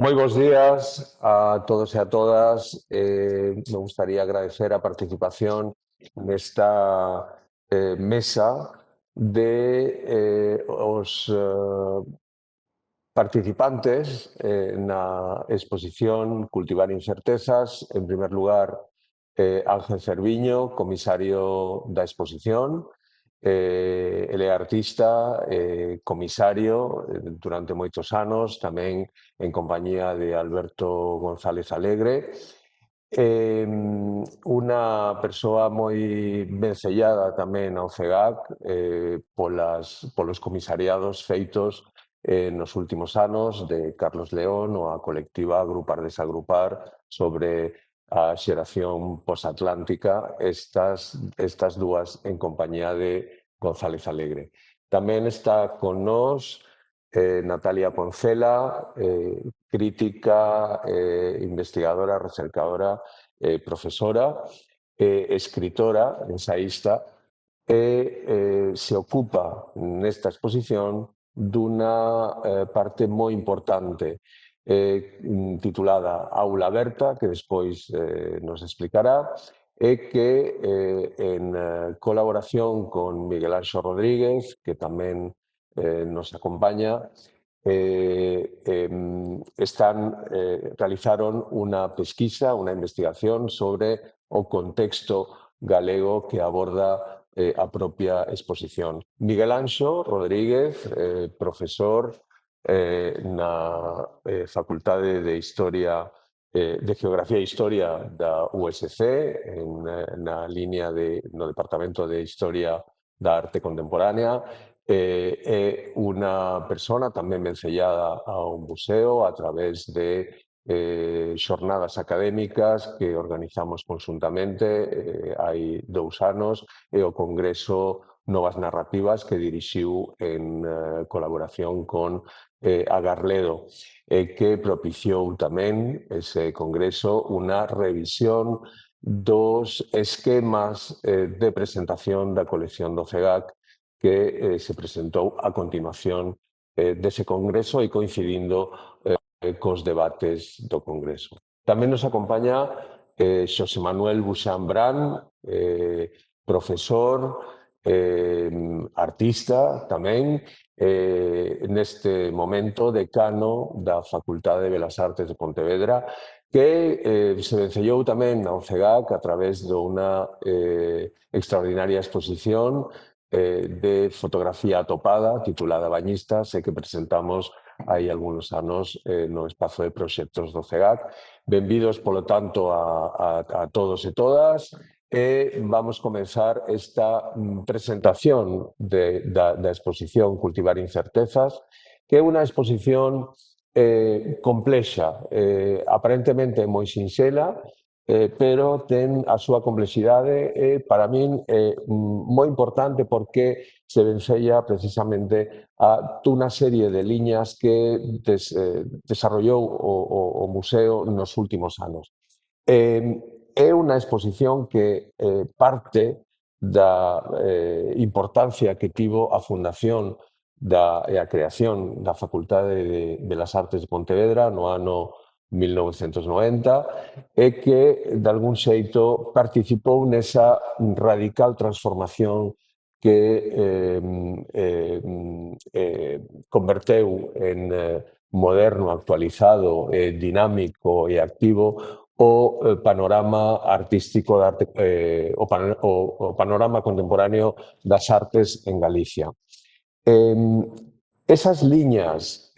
Moi bons días a todos e a todas. Me gustaría agradecer a participación nesta mesa de os participantes na exposición Cultivar Incertezas. En primer lugar, Ángel Cerviño, comisario da exposición. Ele é artista, comisario durante moitos anos, tamén en compañía de Alberto González Alegre. Unha persoa moi vencellada tamén ao CEGAC polos comisariados feitos nos últimos anos de Carlos León ou a colectiva Agrupar Desagrupar sobre a xeración posatlántica, estas dúas en compañía de González Alegre. Tamén está con nós Natalia Poncela, crítica, investigadora, recercadora, profesora, escritora, ensaísta, e se ocupa nesta exposición dunha parte moi importante titulada Aula Aberta, que despois nos explicará, e que en colaboración con Miguel Anxo Rodríguez, que tamén nos acompaña, realizaron unha pesquisa, unha investigación sobre o contexto galego que aborda a propia exposición. Miguel Anxo Rodríguez, profesor na Facultade de Historia, de Geografía e Historia da USC, na liña no Departamento de Historia da Arte Contemporánea. É unha persona tamén vencellada ao museo a través de xornadas académicas que organizamos conxuntamente hai 2 anos e o Congreso Novas Narrativas que dirixiu en colaboración con Agarledo e que propiciou tamén ese congreso unha revisión dos esquemas de presentación da colección do CEGAC que se presentou a continuación dese congreso e coincidindo cos debates do congreso. Tamén nos acompaña Xosé Manuel Buxán Brán, profesor, artista tamén, neste momento decano da Facultade de Belas Artes de Pontevedra, que se vencellou tamén ao CEGAC a través dunha extraordinaria exposición de fotografía atopada titulada Bañistas e que presentamos hai algúns anos no espazo de proxectos do CEGAC. Benvidos, polo tanto, a todos e todas e vamos comenzar esta presentación da exposición Cultivar Incertezas, que é unha exposición complexa, aparentemente moi sinxela, pero ten a súa complexidade e, para min, moi importante porque se vencella precisamente a unha serie de liñas que desarrollou o museo nos últimos anos. É unha exposición que parte da importancia que tivo a fundación e a creación da Facultade de Belas Artes de Pontevedra no ano 1990 e que, de algún xeito, participou nesa radical transformación que converteu en moderno, actualizado, dinámico e activo o panorama artístico, o panorama contemporáneo das artes en Galicia. Esas liñas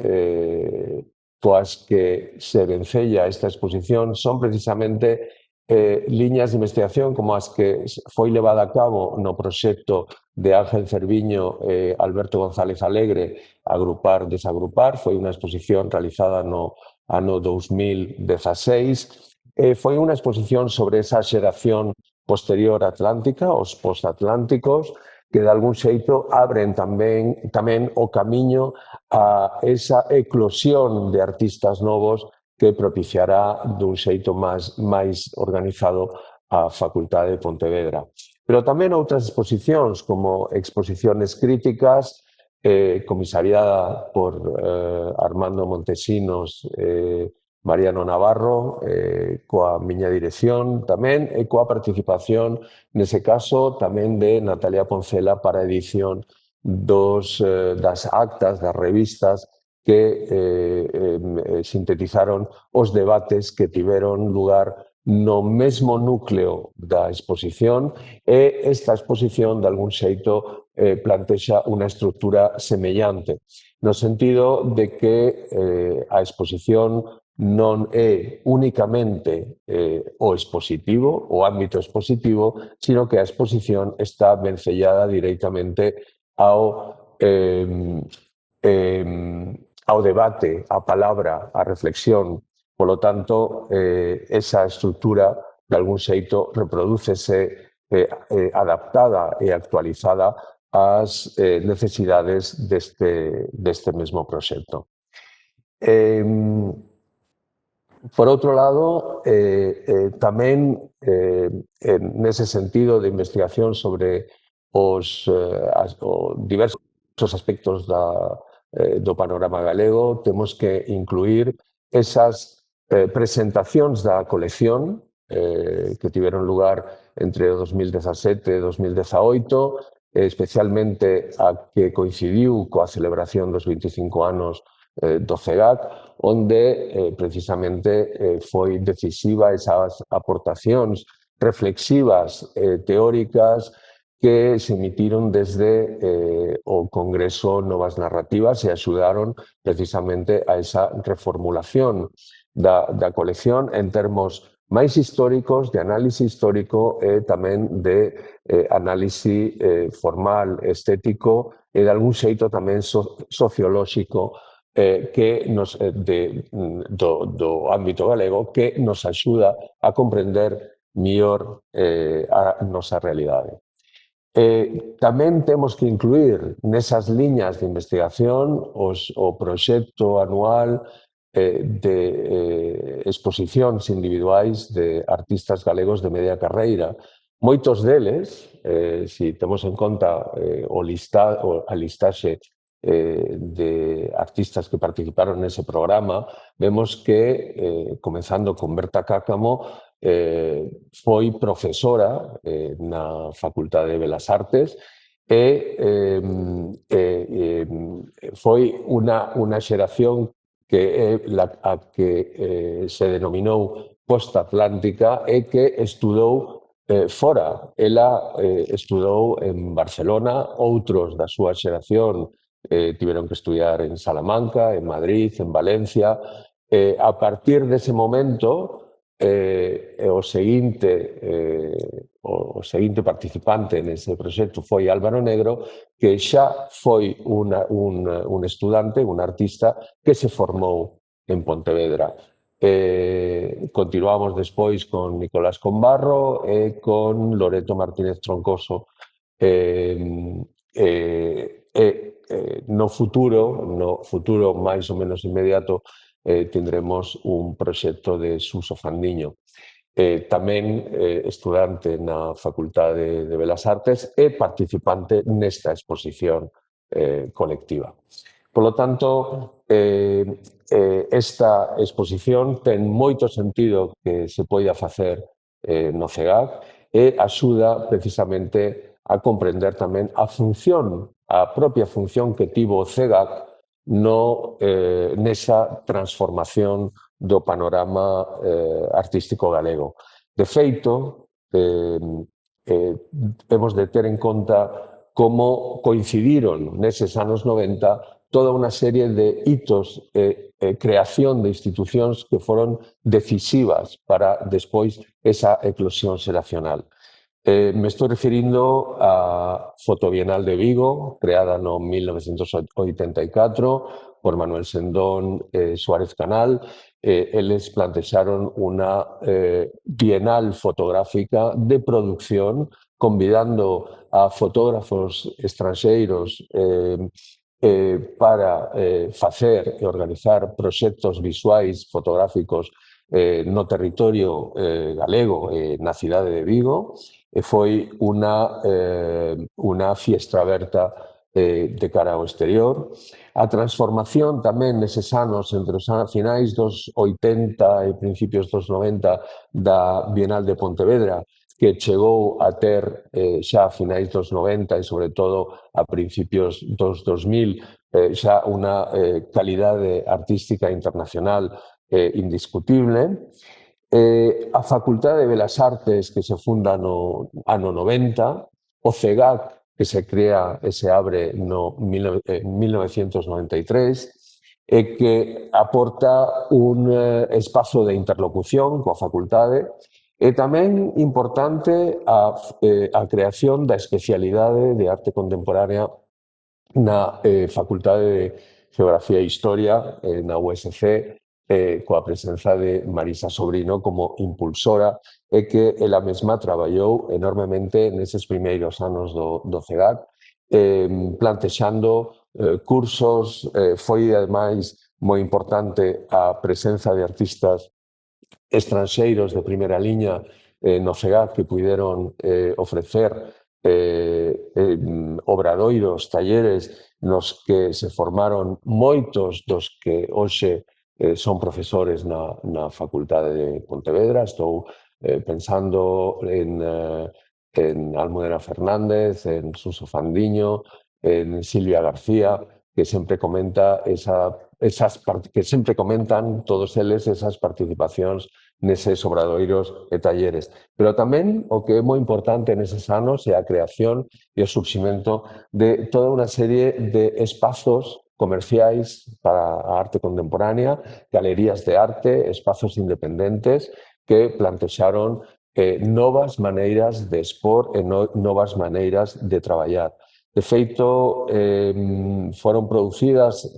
coas que se vencella esta exposición son precisamente liñas de investigación como as que foi levada a cabo no proxecto de Ángel Cerviño e Alberto González Alegre, Agrupar Desagrupar. Foi unha exposición realizada no ano 2016. Foi unha exposición sobre esa xeración posterior atlántica, os postatlánticos, que de algún xeito abren tamén o camiño a esa eclosión de artistas novos que propiciará dun xeito máis organizado a Facultade de Pontevedra. Pero tamén outras exposicións, como exposiciones críticas comisariada por Armando Montesinos, Mariano Navarro, coa miña dirección tamén, e coa participación, nese caso, tamén de Natalia Poncela para a edición das actas, das revistas que sintetizaron os debates que tiveron lugar no mesmo núcleo da exposición, e esta exposición, de algún xeito, plantexa unha estructura semellante, no sentido de que a exposición non é únicamente o expositivo, o ámbito expositivo, sino que a exposición está vencellada directamente ao debate, á palabra, á reflexión. Polo tanto, esa estructura, de algún xeito, reprodúcese adaptada e actualizada ás necesidades deste mesmo proxecto. Por outro lado, tamén nese sentido de investigación sobre os diversos aspectos do panorama galego, temos que incluir esas presentacións da colección que tiveron lugar entre o 2017 e 2018, especialmente a que coincidiu coa celebración dos 25 anos do CEGAC, onde precisamente foi decisiva esas aportacións reflexivas teóricas que se emitiron desde o Congreso Novas Narrativas e axudaron precisamente a esa reformulación da colección en termos máis históricos, de análise histórico e tamén de análise formal, estético e de algún xeito tamén sociolóxico que do ámbito galego, que nos axuda a comprender mellor a nosa realidade. Tamén temos que incluir nesas liñas de investigación o proxecto anual de exposicións individuais de artistas galegos de media carreira. Moitos deles, se temos en conta a listaxe de artistas que participaron nese programa, vemos que, comenzando con Berta Cáccamo, foi profesora na Facultade de Belas Artes e foi unha xeración que é a que se denominou postatlántica e que estudou fora. Ela estudou en Barcelona, outros da súa xeración tiveron que estudiar en Salamanca, en Madrid, en Valencia. A partir dese momento, o seguinte participante nese proxecto foi Álvaro Negro, que xa foi un estudante, un artista que se formou en Pontevedra. Continuamos despois con Nicolás Combarro e con Loreto Martínez Troncoso. No futuro máis ou menos inmediato, tindremos un proxecto de Suso Fandiño, tamén estudante na Facultade de Belas Artes e participante nesta exposición colectiva. Por lo tanto, esta exposición ten moito sentido que se poida facer no CEGAC e axuda precisamente a comprender tamén a propia función que tivo o CEGAC nesa transformación do panorama artístico galego. De feito, temos de ter en conta como coincidiron neses anos 90 toda unha serie de hitos e creación de institucións que foron decisivas para despois esa eclosión xeracional. Me estou referindo á Fotobienal de Vigo, creada no 1984 por Manuel Sendón e Suárez Canal. Eles plantexaron unha bienal fotográfica de producción, convidando a fotógrafos estranxeiros para facer e organizar proxectos visuais fotográficos no territorio galego e na cidade de Vigo. Foi unha fiestra aberta de cara ao exterior. A transformación tamén neses anos entre os finais dos 80 e principios dos 90 da Bienal de Pontevedra, que chegou a ter xa a finais dos 90 e sobre todo a principios dos 2000 xa unha calidade artística internacional indiscutible. A Facultade de Belas Artes, que se funda no ano 90, o CEGAC, que se crea e se abre no 1993, e que aporta un espazo de interlocución coa facultade e tamén importante a creación da especialidade de arte contemporánea na Facultade de Geografía e Historia na USC, coa presenza de Marisa Sobrino como impulsora e que ela mesma traballou enormemente neses primeiros anos do CEGAC, plantexando cursos. Foi, ademais, moi importante a presenza de artistas estranxeiros de primeira liña no CEGAC que puideron ofrecer obradoiros, talleres nos que se formaron moitos dos que hoxe son profesores na Facultade de Pontevedra. Estou pensando en Almudena Fernández, en Suso Fandiño, en Silvia García, que sempre comentan todos eles esas participacións neses obradoiros e talleres. Pero tamén o que é moi importante neses anos é a creación e o surximento de toda unha serie de espazos comerciais para a arte contemporánea, galerías de arte, espazos independentes que plantexaron novas maneiras de expor e novas maneiras de traballar. De feito, foron producidas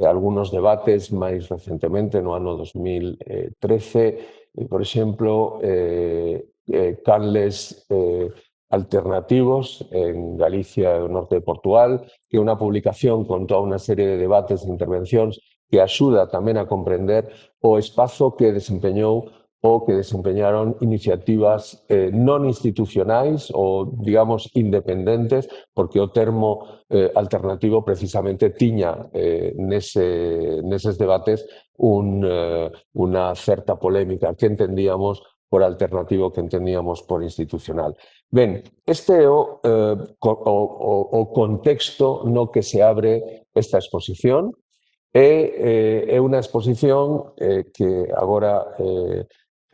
algunos debates máis recentemente no ano 2013, por exemplo, canles alternativos en Galicia e o norte de Portugal, que é unha publicación con toda unha serie de debates e intervencións que axuda tamén a comprender o espazo que desempeñou ou que desempeñaron iniciativas non institucionais ou, digamos, independentes, porque o termo alternativo precisamente tiña neses debates unha certa polémica que entendíamos por alternativo, que entendíamos por institucional. Ben, este é o contexto no que se abre esta exposición. É unha exposición que agora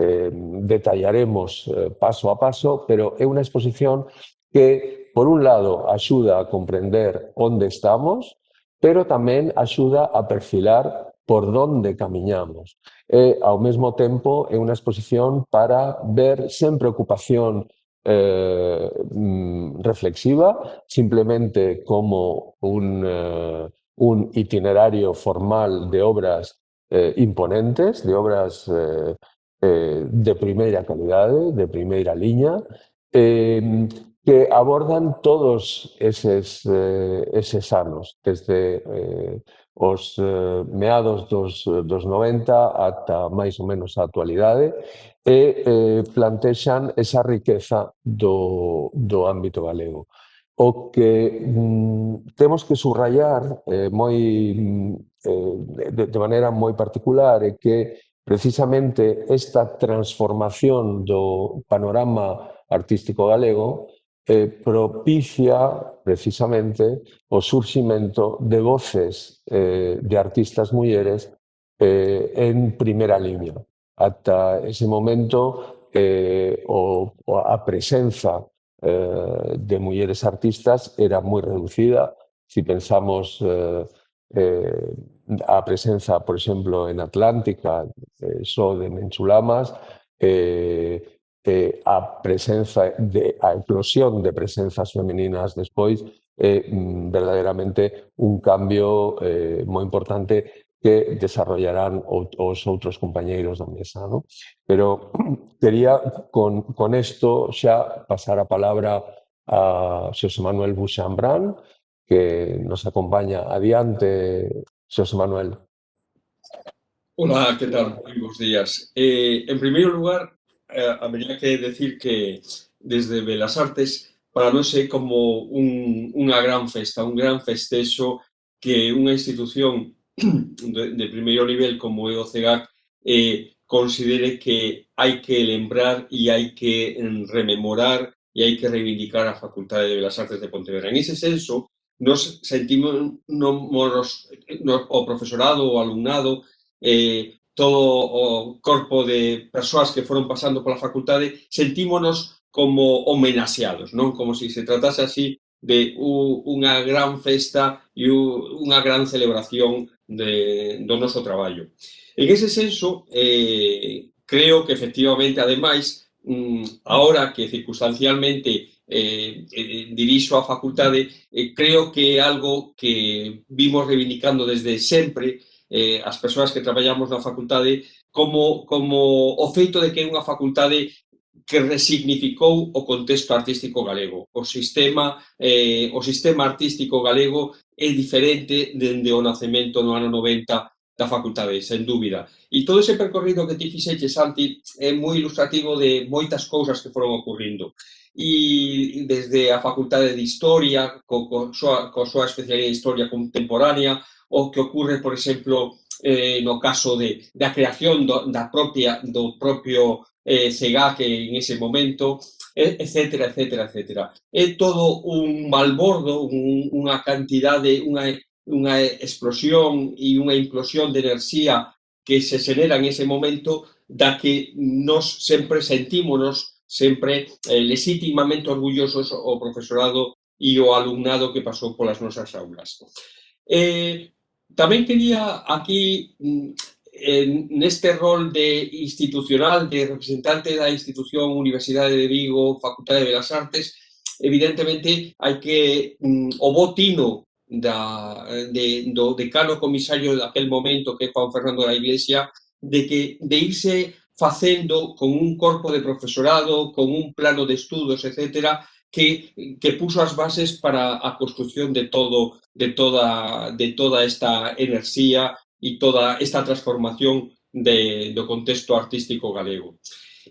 detallaremos paso a paso, pero é unha exposición que, por un lado, axuda a comprender onde estamos, pero tamén axuda a perfilar por onde camiñamos. E, ao mesmo tempo, é unha exposición para ver sen preocupación reflexiva, simplemente como un itinerario formal de obras imponentes, de obras de primeira calidade, de primeira liña, que abordan todos eses anos, desde os meados dos 90 ata máis ou menos a actualidade, e plantexan esa riqueza do ámbito galego. O que temos que subrayar de maneira moi particular é que precisamente esta transformación do panorama artístico galego propicia precisamente o surximento de voces de artistas mulleres en primeira liña. Ata ese momento a presenza de mulleres artistas era moi reducida. Si pensamos a presenza, por exemplo, en Atlántica, só de Menchulamas, a eclosión de presenzas femininas despois é verdadeiramente un cambio moi importante que desarrollarán os outros compañeiros da mesa, non? Pero quería con isto xa pasar a palabra a Xosé Manuel Buxambrán, que nos acompaña. Adiante, Xosé Manuel. Hola, ¿qué tal? Muy buenos días. En primer lugar, habría que decir que desde Belas Artes para nós é como unha gran festa, un gran festexo que unha institución de primeiro nivel como é o CEGAC considere que hai que lembrar e hai que rememorar e hai que reivindicar a Facultade de Belas Artes de Pontevedra. En ese senso, nos sentimos o profesorado, o alumnado, todo o corpo de persoas que foron pasando pola facultade, sentímonos como homenaxeados, non? Como se tratase así de unha gran festa e unha gran celebración do noso traballo. En ese senso, creo que efectivamente, ademais, ahora que circunstancialmente dirixo a facultade, creo que é algo que vimos reivindicando desde sempre as persoas que traballamos na facultade como o feito de que é unha facultade que resignificou o contexto artístico galego. O sistema artístico galego é diferente dende o nacemento no ano 90 da facultade, sen dúbida. E todo ese percorrido que ti fixeches, Santi, é moi ilustrativo de moitas cousas que foron ocurrindo. E desde a Facultade de Historia, coa súa especialidade de Historia Contemporánea, o que ocurre, por exemplo, no caso da creación do propio CEGAC en ese momento, etcétera, etcétera, etcétera. É todo un balbordo, unha cantidade, unha explosión e unha implosión de enerxía que se xenera en ese momento da que nos sempre sentímonos sempre legitimamente orgullosos o profesorado e o alumnado que pasou polas nosas aulas. Tamén quería aquí, neste rol de institucional, de representante da institución Universidade de Vigo, Facultade de Belas Artes, evidentemente hai que o bo tino do decano comisario daquel momento, que é Juan Fernando da Iglesia, de irse facendo con un corpo de profesorado, con un plano de estudos, etcétera, que puso as bases para a construción de toda esta enerxía e toda esta transformación do contexto artístico galego.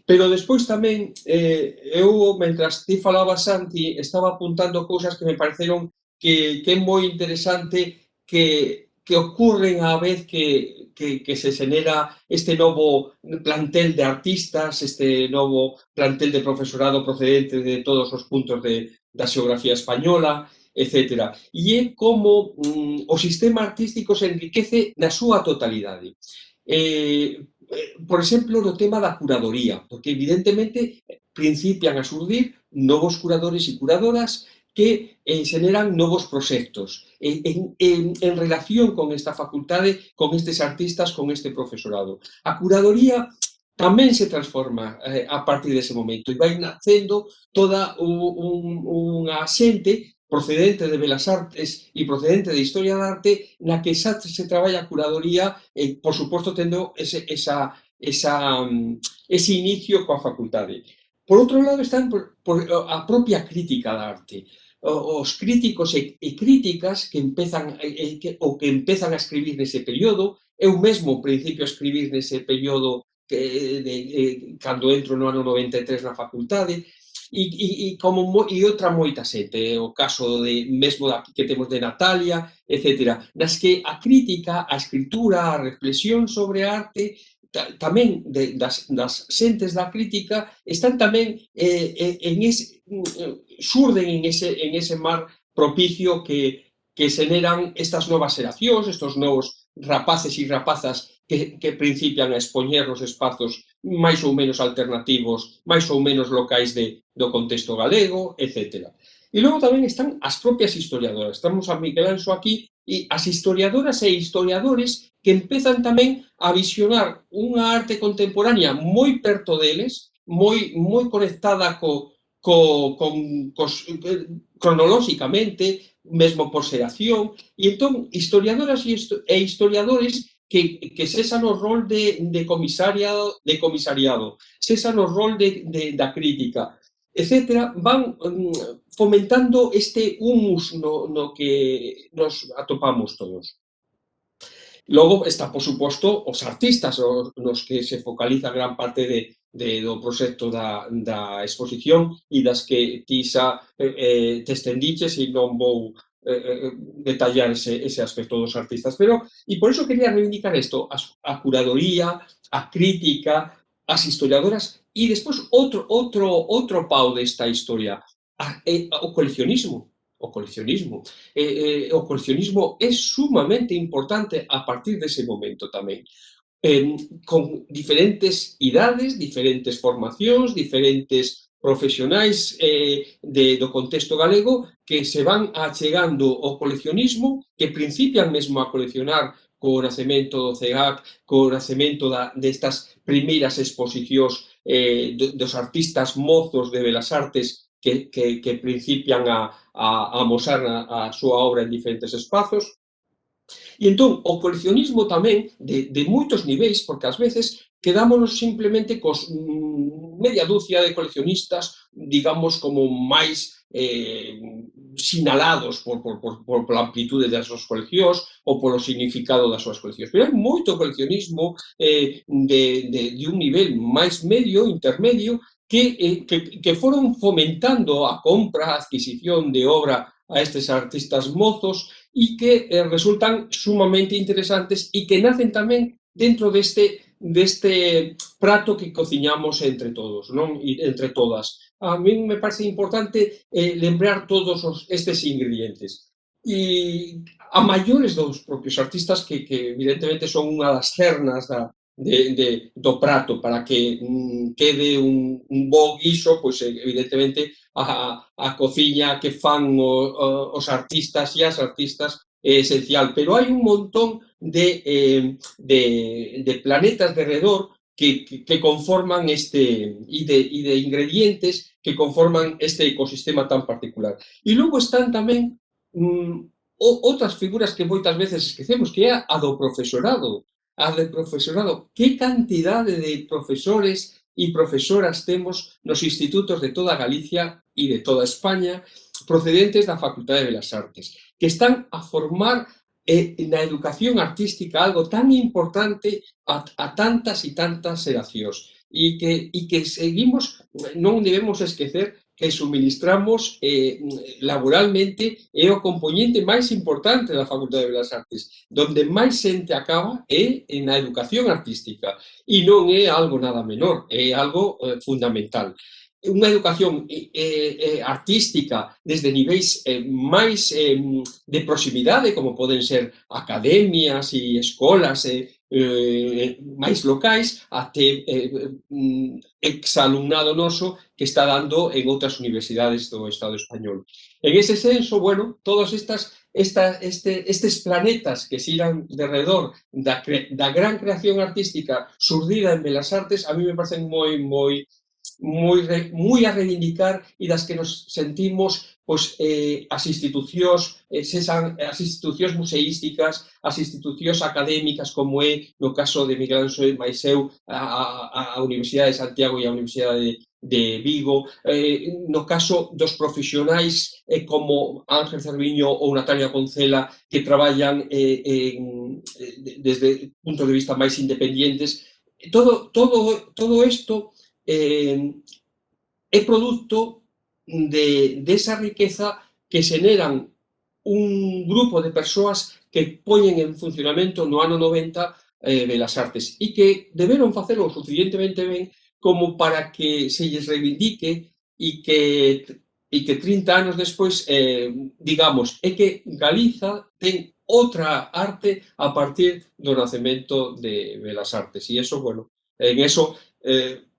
Pero despois tamén, eu, mentras ti falabas, Santi, estaba apuntando cousas que me pareceron que é moi interesante que ocurren á vez que se xenera este novo plantel de artistas, este novo plantel de profesorado procedente de todos os puntos da xeografía española, etcétera. E é como o sistema artístico se enriquece na súa totalidade. Por exemplo, no tema da curadoría, porque evidentemente principian a xurdir novos curadores e curadoras que xeneran novos proxectos en relación con esta facultade, con estes artistas, con este profesorado. A curadoría tamén se transforma a partir dese momento e vai nacendo toda unha xente procedente de Belas Artes e procedente de Historia da Arte na que xa se traballa a curadoría por suposto tendo ese inicio coa facultade. Por outro lado están a propia crítica da arte. Os críticos e críticas que empezan a escribir nese período, eu mesmo principio a escribir nese período cando entro no ano 93 na facultade, e outra moita xente, o caso mesmo que temos de Natalia, etcétera, nas que a crítica, a escritura, a reflexión sobre a arte tamén das xentes da crítica están tamén xurden en ese mar propicio que xeneran estas novas xeracións, estos novos rapaces e rapazas que principian a expoñer nos espazos máis ou menos alternativos, máis ou menos locais do contexto galego, etcétera. E logo tamén están as propias historiadoras. Estamos a Miguel Anxo aquí e as historiadoras e historiadores que empezan tamén a visionar unha arte contemporánea moi perto deles, moi conectada cronolóxicamente, mesmo por xeración, e entón historiadoras e historiadores que cesan o rol de comisariado, cesan o rol da crítica, etcétera, van fomentando este humus no que nos atopamos todos. Logo está, por suposto, os artistas nos que se focaliza gran parte do proxecto da exposición e das que ti xa te estendiches e non vou detallar ese aspecto dos artistas. Pero, e por iso quería reivindicar isto, a curadoría, a crítica, as historiadoras e despois outro pau desta historia, o coleccionismo. O coleccionismo. O coleccionismo é sumamente importante a partir dese momento tamén. Con diferentes idades, diferentes formacións, diferentes profesionais do contexto galego que se van achegando ao coleccionismo, que principian mesmo a coleccionar co nacemento do CEGAC, co nacemento destas primeiras exposicións dos artistas mozos de Belas Artes que principian a amosar a súa obra en diferentes espazos. E entón, o coleccionismo tamén, de moitos niveis, porque ás veces quedámonos simplemente cos media dúcia de coleccionistas, digamos, como máis sinalados pola amplitude das súas coleccións ou polo significado das súas coleccións. Pero hai moito coleccionismo de un nivel máis medio, intermedio, que foron fomentando a compra, a adquisición de obra a estes artistas mozos e que resultan sumamente interesantes e que nacen tamén dentro deste prato que cociñamos entre todos, non? E entre todas. A min me parece importante lembrar todos estes ingredientes. E a maiores dos propios artistas que evidentemente son unha das cernas do prato para que quede un bo guiso, pois evidentemente a cociña que fan os artistas e as artistas é esencial, pero hai un montón de planetas de redor que conforman e de ingredientes que conforman este ecosistema tan particular. E logo están tamén outras figuras que moitas veces esquecemos, que é a do profesorado. A do profesorado. Que cantidade de profesores e profesoras temos nos institutos de toda Galicia e de toda España procedentes da Facultade de Belas Artes, que están a formar na educación artística algo tan importante a tantas e tantas xeracións e que seguimos, non debemos esquecer que suministramos laboralmente é o componente máis importante da Facultade de Belas Artes, donde máis xente acaba é na educación artística e non é algo nada menor, é algo fundamental. Unha educación artística desde niveis máis de proximidade, como poden ser academias e escolas máis locais, até exalumnado noso que está dando en outras universidades do Estado español. En ese senso, bueno, todos estes planetas que xiran de redor da gran creación artística xurdida en Belas Artes, a mí me parecen moi a reivindicar e das que nos sentimos pois, as institucións, as institucións museísticas, as institucións académicas, como é no caso de Miguel Anxo Maiseu, a Universidade de Santiago e a Universidade de Vigo, no caso dos profesionais como Ángel Cerviño ou Natalia Concela, que traballan desde puntos de vista máis independentes. Todo isto é produto desa riqueza que xeneran un grupo de persoas que poñen en funcionamento no ano 90 Belas Artes e que deberon facelo suficientemente ben como para que se lles reivindique e que 30 anos despois, digamos, é que Galiza ten outra arte a partir do nacemento de Belas Artes. E eso, bueno, en eso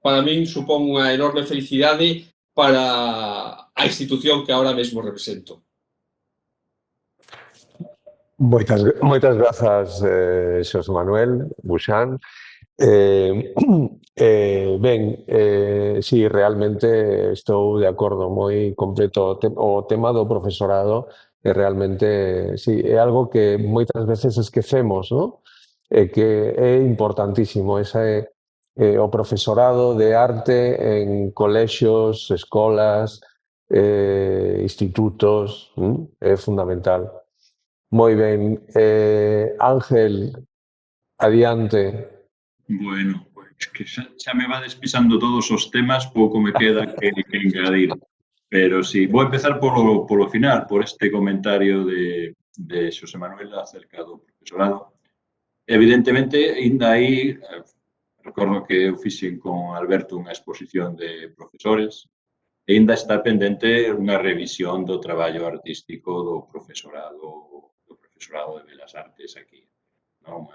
para min supón unha enorme felicidade para a institución que ahora mesmo represento. Moitas grazas, Xosé Manuel Buxán. Sí, realmente estou de acordo moi completo. O tema do profesorado é realmente, sí, é algo que moitas veces esquecemos, non? Que é importantísimo o profesorado de arte en colexios, escolas, institutos, é fundamental. Moi ben. Ángel, adiante. Bueno, Es que xa me va despisando todos os temas, pouco me queda que engadir. Pero sí, vou empezar polo final, por este comentario de Xosé Manuel acerca do profesorado. Evidentemente, ainda aí, recordo que eu fixen con Alberto unha exposición de profesores, e ainda está pendente unha revisión do traballo artístico do profesorado de Belas Artes aquí. Non?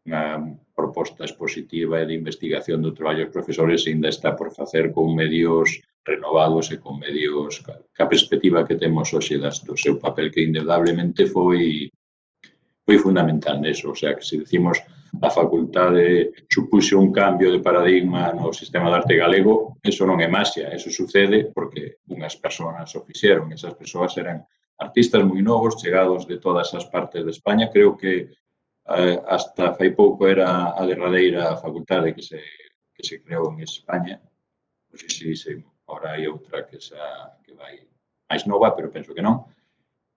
Unha proposta expositiva e de investigación do traballo dos profesores ainda está por facer con medios renovados e con medios ca perspectiva que temos hoxe do seu papel, que indudablemente foi fundamental neso. O sea, que se decimos a facultade supuxo un cambio de paradigma no sistema de arte galego, eso non é maxia, eso sucede porque unhas persoas o fixeron. Esas persoas eran artistas moi novos, chegados de todas as partes de España. Creo que hasta fai pouco era a derradeira facultade que se creou en España. Non sei se agora hai outra que vai máis nova, pero penso que non.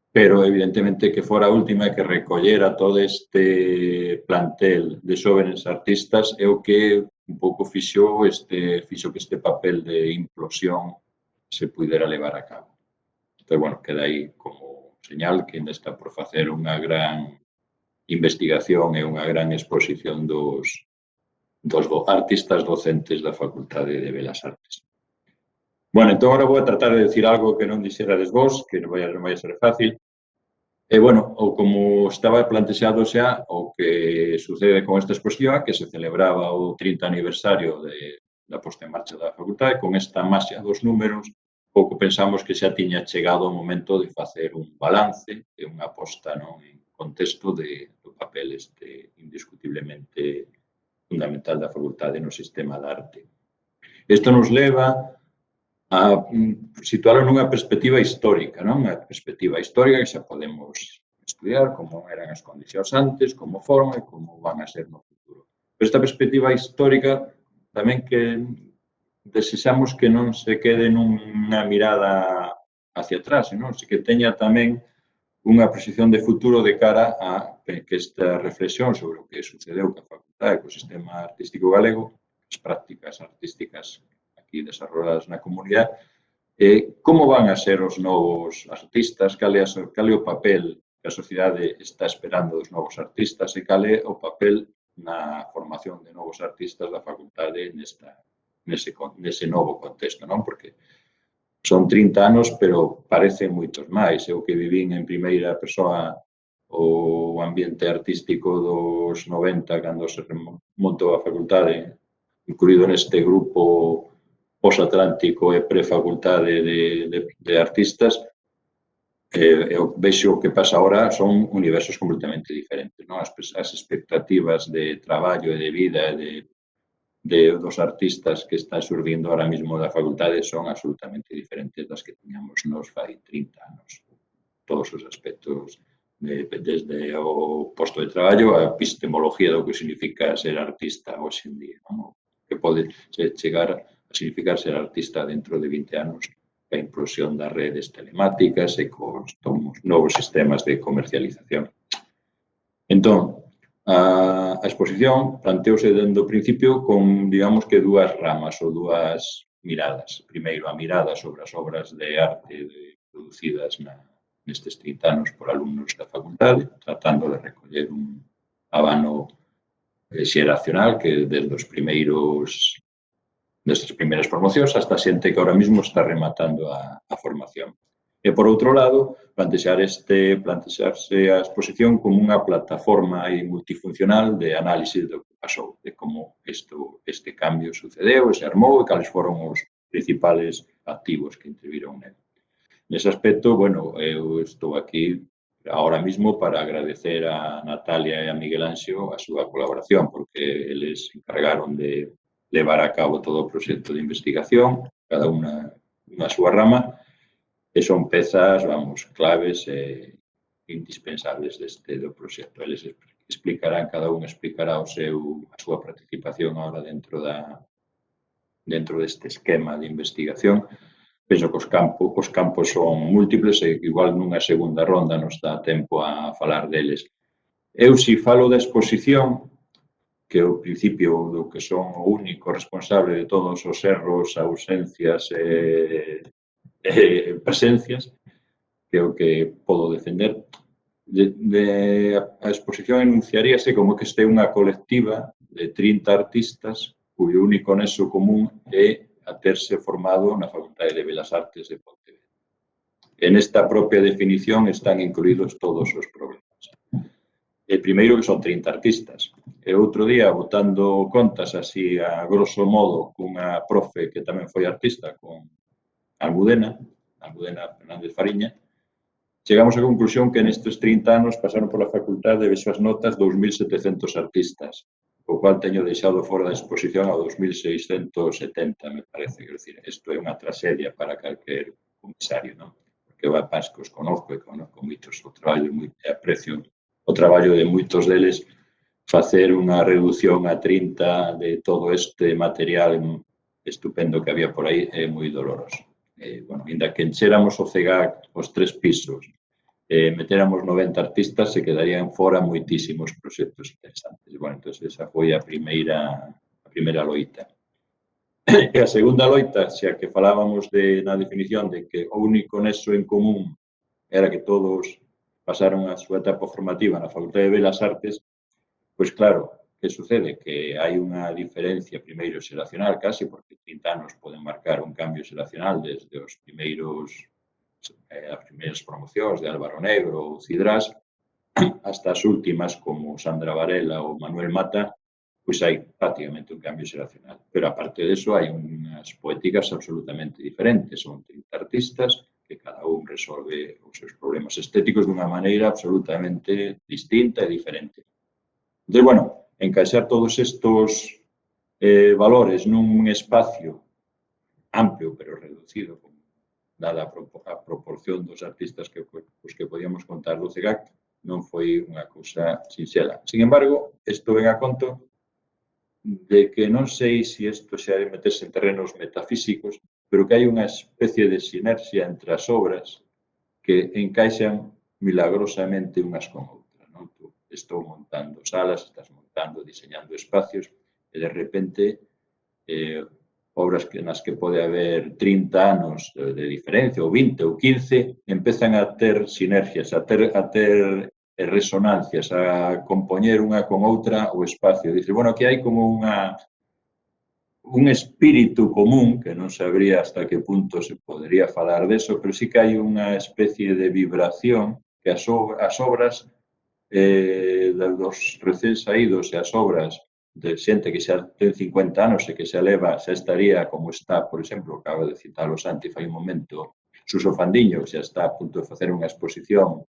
Pero, evidentemente, que fora a última que recollera todo este plantel de xóvenes artistas é o que un pouco fixo que este papel de implosión se pudera levar a cabo. Entón, bueno, queda aí como señal que ainda está por facer unha gran investigación e unha gran exposición dos artistas docentes da Facultade de Belas Artes. Bueno, entón, agora vou a tratar de decir algo que non dixerades vos, que non vai a ser fácil. E, bueno, ou como estaba plantexado xa, o que sucede con esta exposición, que se celebraba o 30 aniversario da posta en marcha da facultade, con esta maxia dos números, pouco pensamos que xa tiña chegado o momento de facer un balance e unha posta en contexto do papel indiscutiblemente fundamental da facultade no sistema de arte. Isto nos leva a situarlo nunha perspectiva histórica, non? Unha perspectiva histórica que xa podemos estudiar como eran as condicións antes, como foron e como van a ser no futuro. Pero esta perspectiva histórica tamén que desexamos que non se quede nunha mirada hacia atrás, non? Se que teña tamén unha proxección de futuro de cara a que esta reflexión sobre o que sucedeu ca facultade, co sistema artístico galego, as prácticas artísticas aquí desarrolladas na comunidade, como van a ser os novos artistas, cal é o papel que a sociedade está esperando dos novos artistas e cal é o papel na formación de novos artistas da facultade nese novo contexto, non? Porque son 30 anos, pero parecen moitos máis. Eu que vivín en primeira persoa o ambiente artístico dos 90, cando se remontou a facultade, incluído neste grupo posatlántico e prefacultade de artistas, eu vexo o que pasa agora son universos completamente diferentes, non? As expectativas de traballo e de vida dos artistas que están surdindo ahora mismo da facultade son absolutamente diferentes das que tiñamos nos fai 30 anos. Todos os aspectos, desde o posto de traballo, a epistemología do que significa ser artista hoxe en día, non? Que pode chegar a significar ser artista dentro de 20 anos, a implosión das redes telemáticas e cos novos sistemas de comercialización. Entón, a exposición planteouse dende o principio con, digamos que, dúas ramas ou dúas miradas. Primeiro, a mirada sobre as obras de arte producidas nestes 30 anos por alumnos da facultade, tratando de recoller un abano xeracional que desde destas primeiras promocións hasta xente que ahora mesmo está rematando a formación. E, por outro lado, plantearse a exposición como unha plataforma multifuncional de análise do que pasou, de como este cambio sucedeu, se armou e cales foron os principales activos que interviron nel. Nese aspecto, bueno, eu estou aquí ahora mismo para agradecer a Natalia e a Miguel Anxo a súa colaboración, porque eles encargaron de levar a cabo todo o proxecto de investigación, cada unha na súa rama, e son pezas, claves e indispensables do proxecto. Eles explicarán, cada un explicará a súa participación agora dentro deste esquema de investigación. Penso que os campos son múltiples e igual nunha segunda ronda nos dá tempo a falar deles. Eu, se falo da exposición, que o principio do que son o único responsable de todos os erros, ausencias e presencias, que é o que podo defender. A exposición enunciaríase como que este é unha colectiva de 30 artistas cuyo único nexo común é a terse formado na Facultade de Belas Artes de Pontevedra. En esta propia definición están incluídos todos os problemas. Primeiro que son 30 artistas. E outro día, botando contas así a grosso modo cunha profe que tamén foi artista, con Almudena Fernández Fariña, chegamos á conclusión que nestes 30 anos pasaron pola facultade de súas notas 2.700 artistas, o cual teño deixado fora da exposición a 2.670, me parece. Quero dicir, isto é unha tragedia para calquer comisario, non? Porque vai pas que os conozco e conozco moitos o traballo e aprecio o traballo de moitos deles, facer unha reducción a 30 de todo este material estupendo que había por aí é moi doloroso. Bueno, ainda que enchéramos o CEGAC os 3 pisos, metéramos 90 artistas, se quedarían fora moitísimos proxectos interesantes. Bueno, entón, esa foi a primeira loita. E a segunda loita, xa que falábamos na definición de que o único nexo en común era que todos pasaron a súa etapa formativa na Facultade de Belas Artes, pois claro, que sucede? Que hai unha diferencia primeiro xeracional casi, porque 30 anos poden marcar un cambio xeracional desde as primeiras promocións de Álvaro Negro ou Cidrás hasta as últimas como Sandra Varela ou Manuel Mata, pois hai prácticamente un cambio xeracional. Pero aparte disso hai unhas poéticas absolutamente diferentes, son 30 artistas que cada un resolve os seus problemas estéticos dunha maneira absolutamente distinta e diferente. Entón, bueno, encaixar todos estos valores nun espacio amplio pero reducido, dada a proporción dos artistas os que podíamos contar do CEGAC, non foi unha cousa sinxela. Sin embargo, isto ven a conto de que non sei se isto xa é meterse en terrenos metafísicos, pero que hai unha especie de sinerxia entre as obras que encaixan milagrosamente unhas con outras. Non? Tú estou montando salas, estás montando, diseñando espacios, e de repente obras nas que pode haber 30 anos de diferencia, ou 20 ou 15, empezan a ter sinergias, a ter resonancias, a compoñer unha con outra o espacio. Dice, bueno, aquí hai como un espírito común, que non sabría hasta que punto se podría falar deso, pero sí que hai unha especie de vibración que as obras dos recén saídos e as obras de xente que xa ten 50 anos e que xa leva, xa estaría como está, por exemplo, acaba de citar o Santi fai un momento, Suso Fandiño, xa está a punto de facer unha exposición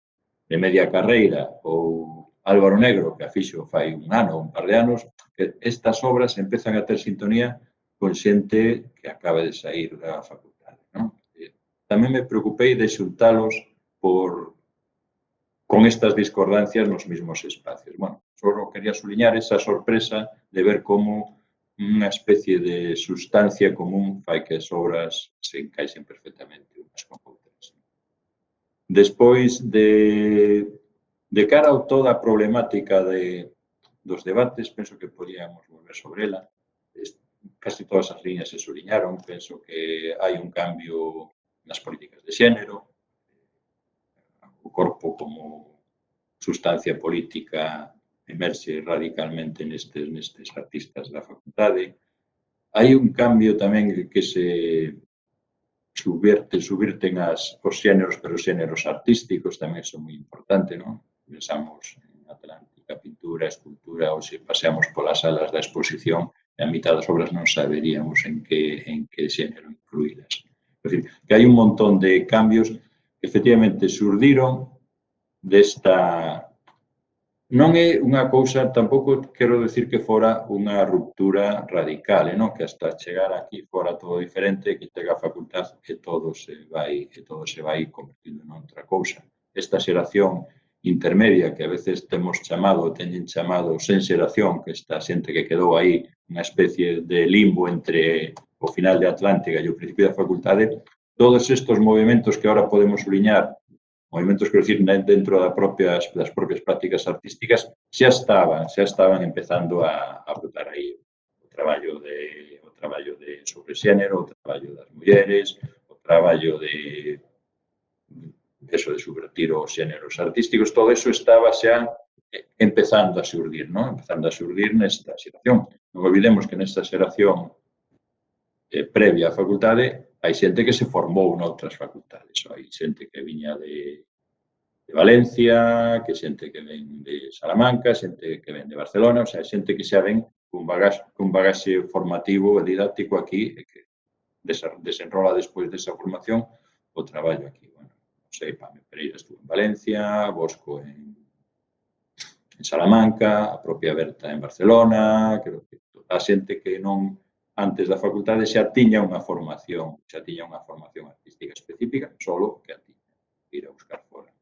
de media carreira, ou Álvaro Negro, que a fixo fai un ano, un par de anos, que estas obras empezan a ter sintonía con xente que acaba de sair da facultade. Non? Tamén me preocupei de xuntalos con estas discordancias nos mesmos espacios. Bueno, só quería suliñar esa sorpresa de ver como unha especie de sustancia común fai que as obras se encaixen perfectamente unhas con outras. Despois, de cara a toda a problemática dos debates, penso que podíamos volver sobre ela. Casi todas as liñas se suliñaron. Penso que hai un cambio nas políticas de xénero, o corpo como sustancia política emerxe radicalmente nestes artistas da facultade. Hai un cambio tamén que se subvirten os xéneros, pero os xéneros artísticos tamén son moi importantes, non? Pensamos en Atlántica, pintura, escultura, ou se paseamos polas salas da exposición, e a mitad das obras non saberíamos en que xénero incluídas. É dicir, que hai un montón de cambios que efectivamente surdiron desta... Non é unha cousa, tampouco quero decir que fora unha ruptura radical, non? Que hasta chegar aquí fora todo diferente, que chega a facultad e todo se vai convertindo en outra cousa. Esta xeración intermedia que a veces teñen chamado sen xeración, que esta xente que quedou aí unha especie de limbo entre o final de Atlántica e o principio da facultade, todos estes movimentos que ahora podemos suliñar movimentos, quero dicir, dentro das propias prácticas artísticas, xa estaban empezando a brotar aí o traballo de sobre xénero, o traballo das mulleres, o traballo de subvertir os xéneros artísticos, todo eso estaba xa empezando a xurdir, non? Empezando a xurdir nesta xeración. Non olvidemos que nesta xeración previa á facultade hai xente que se formou noutras facultades. Hai xente que viña de Valencia, que xente que ven de Salamanca, xente que ven de Barcelona, o sea, xente que xa ven cun bagaxe formativo e didáctico aquí e que desenrola despois desa formación o traballo aquí. Bueno, non sei, Pame Pereira estuvo en Valencia, Bosco en Salamanca, a propia Berta en Barcelona, creo que a xente que non antes da facultade xa tiña unha formación artística específica, solo que a tiña, ir a buscar fora.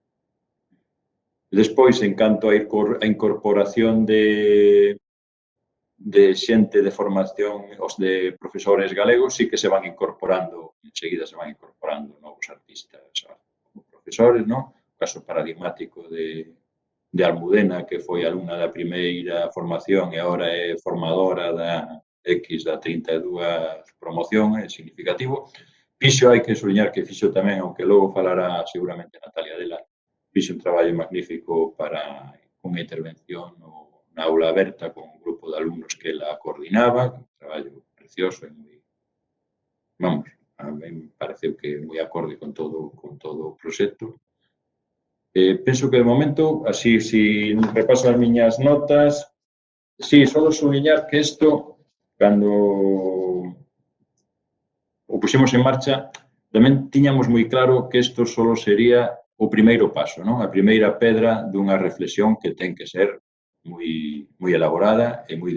Despois, en canto a incorporación de xente de formación, os de profesores galegos, sí que se van incorporando, enseguida se van incorporando novos artistas como profesores, non? O caso paradigmático de Almudena, que foi alumna da primeira formación e agora é formadora da 32 promoción, é significativo. Fixo, hai que subliñar que fixo tamén, aunque logo falará seguramente Natalia dela, fixo un traballo magnífico para unha intervención na aula aberta con un grupo de alumnos que la coordinaba, un traballo precioso e moi, vamos, a mí me pareceu que moi acorde con todo o proxecto. Penso que de momento, así, se repaso as miñas notas, sí, só subliñar que isto, cando o puxemos en marcha, tamén tiñamos moi claro que isto só sería o primeiro paso, non? A primeira pedra dunha reflexión que ten que ser moi elaborada e moi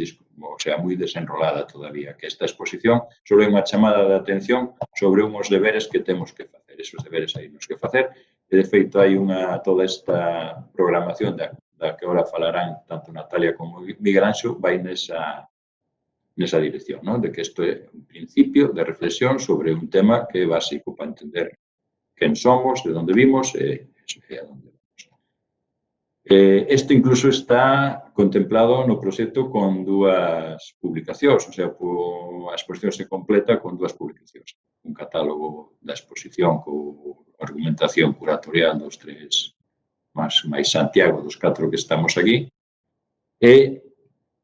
desenrolada todavía, que esta exposición só é unha chamada de atención sobre unhos deberes que temos que facer. Esos deberes hai nos que facer e, de feito, hai toda esta programación da que agora falarán tanto Natalia como Miguel Anxo, vai nesa dirección, non? De que isto é un principio de reflexión sobre un tema que é básico para entender quen somos, de onde vimos e a onde vamos. Isto incluso está contemplado no proxecto con 2 publicacións, o sea, a exposición se completa con 2 publicacións. Un catálogo da exposición con argumentación curatorial dos 3 máis Santiago dos 4 que estamos aquí e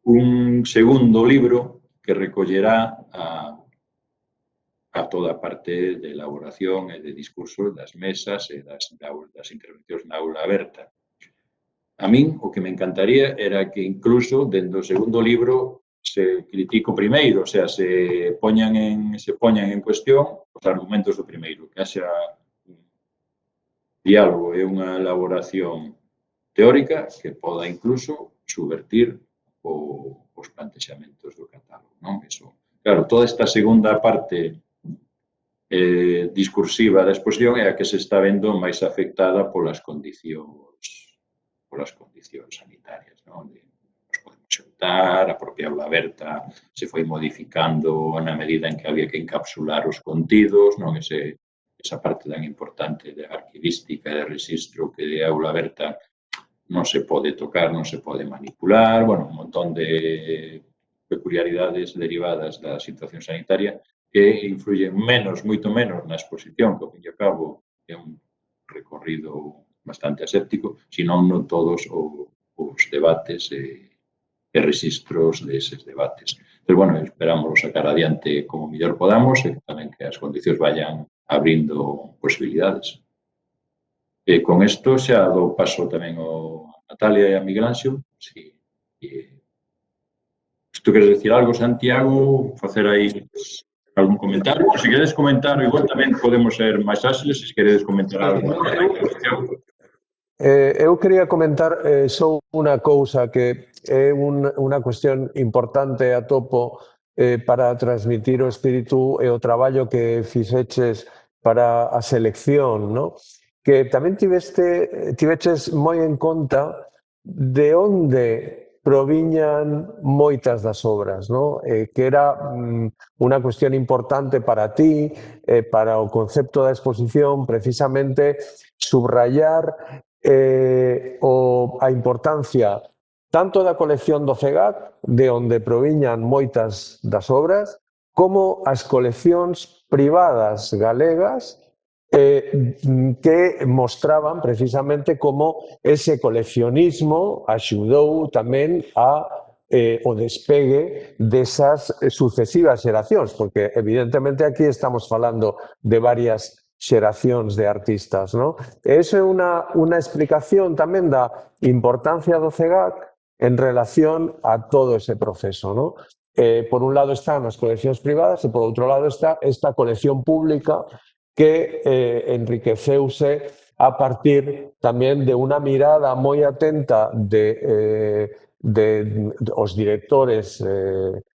un segundo libro que recollerá a toda a parte de elaboración e de discurso das mesas e das intervencións na aula aberta. A min, o que me encantaría era que incluso, dentro do segundo libro, se critique o primeiro, o sea, se poñan en cuestión os argumentos do primeiro, que haxa un diálogo e unha elaboración teórica que poda incluso subvertir os plantexamentos do catálogo, non? Eso, claro, toda esta segunda parte discursiva da exposición é a que se está vendo máis afectada polas condicións sanitarias, non? Nos podemos xuntar, a propia aula aberta se foi modificando na medida en que había que encapsular os contidos, non? Esa parte tan importante de arquivística e de registro que de aula aberta non se pode tocar, non se pode manipular, bueno, un montón de peculiaridades derivadas da situación sanitaria que influyen moito menos na exposición, que, ao fin e ao cabo, é un recorrido bastante aséptico, senón no todos os debates e registros deses debates. Pero, bueno, esperamos sacar adiante como mellor podamos e tamén que as condicións vayan abrindo posibilidades. E con isto xa dou paso tamén a Natalia e a Miguel Anxo. Se tú queres decir algo, Santiago, facer aí algún comentario. Se queredes comentar, igual tamén podemos ser máis áxiles, se queredes comentar algo. Eu quería comentar só unha cousa que é unha cuestión importante a topo para transmitir o espírito e o traballo que fixeches para a selección, non? Que tamén tiveches moi en conta de onde proviñan moitas das obras, non? Que era unha cuestión importante para ti, para o concepto da exposición, precisamente subrayar a importancia tanto da colección do CEGAC, de onde proviñan moitas das obras, como as coleccións privadas galegas que mostraban precisamente como ese coleccionismo axudou tamén o despegue desas sucesivas xeracións, porque evidentemente aquí estamos falando de varias xeracións de artistas, ¿no? Esa é unha explicación tamén da importancia do CEGAC en relación a todo ese proceso, ¿no? Por un lado están as coleccións privadas e por outro lado está esta colección pública que enriqueceuse a partir tamén de unha mirada moi atenta dos directores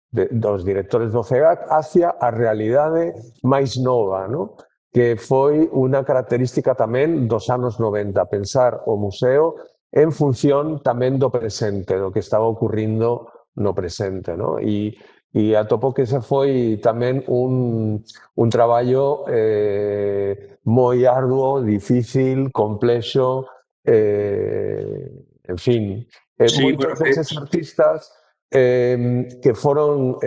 do CEGAC hacia a realidade máis nova, ¿no? Que foi unha característica tamén dos anos 90, pensar o museo en función tamén do presente, do que estaba ocurrindo no presente, ¿no? E atopo que ese foi tamén un traballo moi arduo, difícil, complexo, en fin. Moitos deses artistas que foron,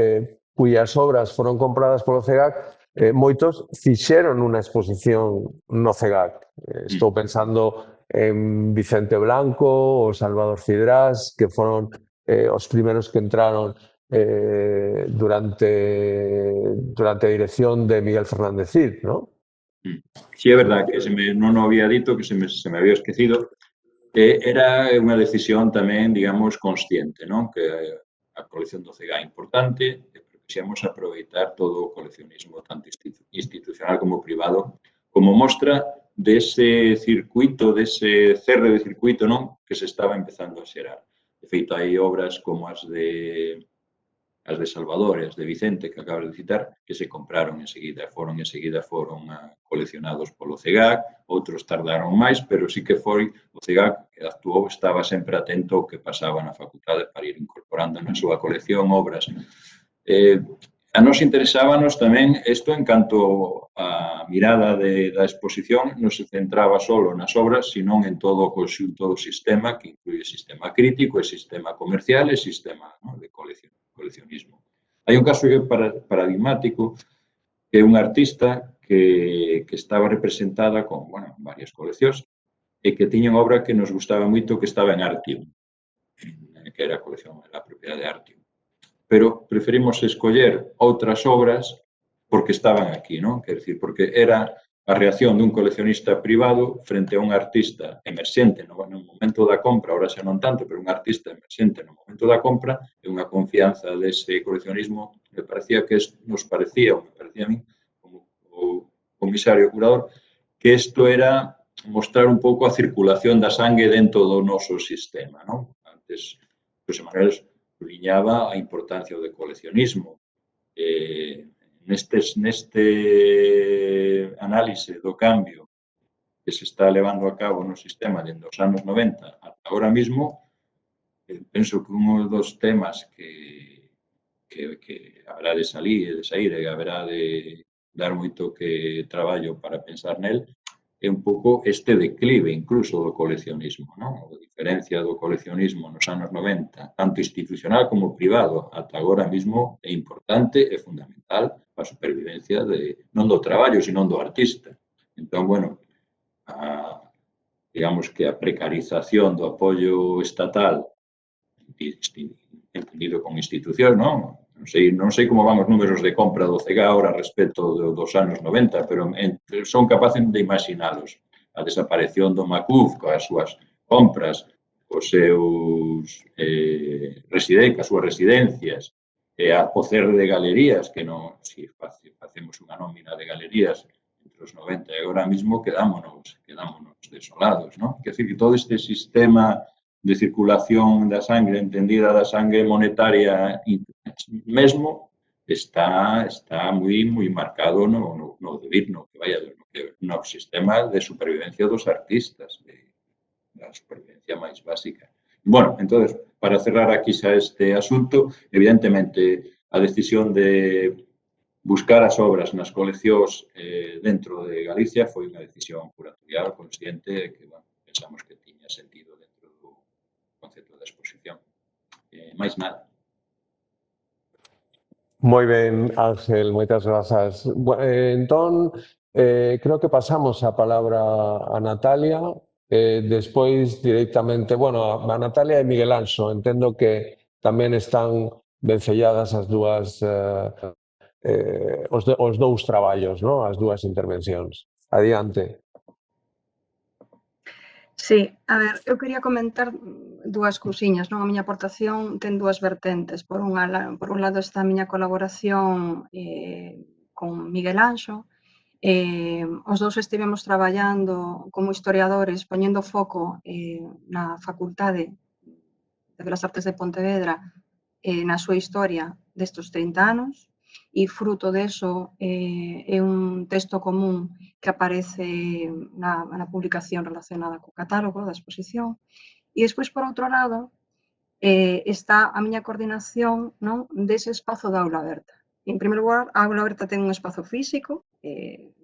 cuyas obras foron compradas polo CEGAC, moitos fixeron unha exposición no CEGAC. Estou pensando en Vicente Blanco ou Salvador Cidrás, que foron os primeros que entraron durante a dirección de Miguel Fernández Cid, ¿no? Sí, é verdad que non o había dito, que se me había esquecido. Era unha decisión tamén, digamos, consciente, non? Que a colección do CEGAC é importante, quixemos aproveitar todo o coleccionismo, tanto institucional como privado, como mostra dese circuito, dese cerre de circuito, non? Que se estaba empezando a xerar. De feito, hai obras como as de Salvador e as de Vicente, que acabas de citar, que se compraron enseguida, foron coleccionados polo CEGAC, outros tardaron máis, pero sí que foi o CEGAC que actuou, estaba sempre atento ao que pasaba na facultade para ir incorporando na súa colección obras. A nos interesábanos tamén isto en canto a mirada da exposición non se centraba só nas obras, senón en todo o conxunto do sistema, que incluye sistema crítico, e sistema comercial e sistema de coleccionismo. Hai un caso paradigmático que é un artista que estaba representada con varias coleccións e que tiña unha obra que nos gustaba moito, que estaba en Artium, que era a colección da propiedade de Artium. Pero preferimos escoller outras obras porque estaban aquí, non? Quer dizer, porque era a reacción dun coleccionista privado frente a un artista emerxente no momento da compra, ahora xa non tanto, pero un artista emerxente no momento da compra, e unha confianza dese coleccionismo, me parecía ou me parecía a mí, como o comisario curador, que isto era mostrar un pouco a circulación da sangue dentro do noso sistema, non? Antes, José Manuel subliñaba a importancia do coleccionismo. Neste análise do cambio que se está levando a cabo no sistema dende os anos 90 ata agora mesmo, penso que un dos temas que haberá de sair e que haberá de dar moito que traballo para pensar nel, é un pouco este declive incluso do coleccionismo, non? A diferencia do coleccionismo nos anos 90, tanto institucional como privado, ata agora mesmo é importante e fundamental para a supervivencia non do traballo, sino do artista. Entón, digamos que a precarización do apoio estatal, entendido con institución, non? Non sei como van os números de compra do CEGAC ahora respecto dos anos 90, pero son capaces de imaginalos. A desaparición do MACUF coas súas compras, as súas residencias, o cerre de galerías, que non, se facemos unha nómina de galerías entre os 90 e agora mesmo, quedámonos desolados, non? Quer dizer que todo este sistema de circulación da sangre, entendida da sangre monetaria mesmo, está moi marcado no sistema de supervivencia dos artistas, da supervivencia máis básica. Bueno, entón, para cerrar aquí xa este asunto, evidentemente, a decisión de buscar as obras nas coleccións dentro de Galicia foi unha decisión curatorial consciente que, bueno, pensamos que tiña sentido dentro do concepto da exposición. Máis nada. Moi ben, Ángel, moitas grazas. Entón, creo que pasamos a palabra a Natalia, despois directamente, bueno, a Natalia e Miguel Anxo, entendo que tamén están vencelladas as dúas os dous traballos, non? As dúas intervencións. Adiante. Sí, a ver, eu quería comentar dúas cousiñas, non? A miña aportación ten dúas vertentes. Por un lado está a miña colaboración con Miguel Anxo. Os dous estivemos traballando como historiadores, poñendo foco na Facultade de Belas Artes de Pontevedra na súa historia destes 30 anos, e fruto deso é un texto común que aparece na publicación relacionada co catálogo da exposición. E despois, por outro lado, está a miña coordinación, non, dese espazo da aula aberta. En primeiro lugar, a aula aberta ten un espazo físico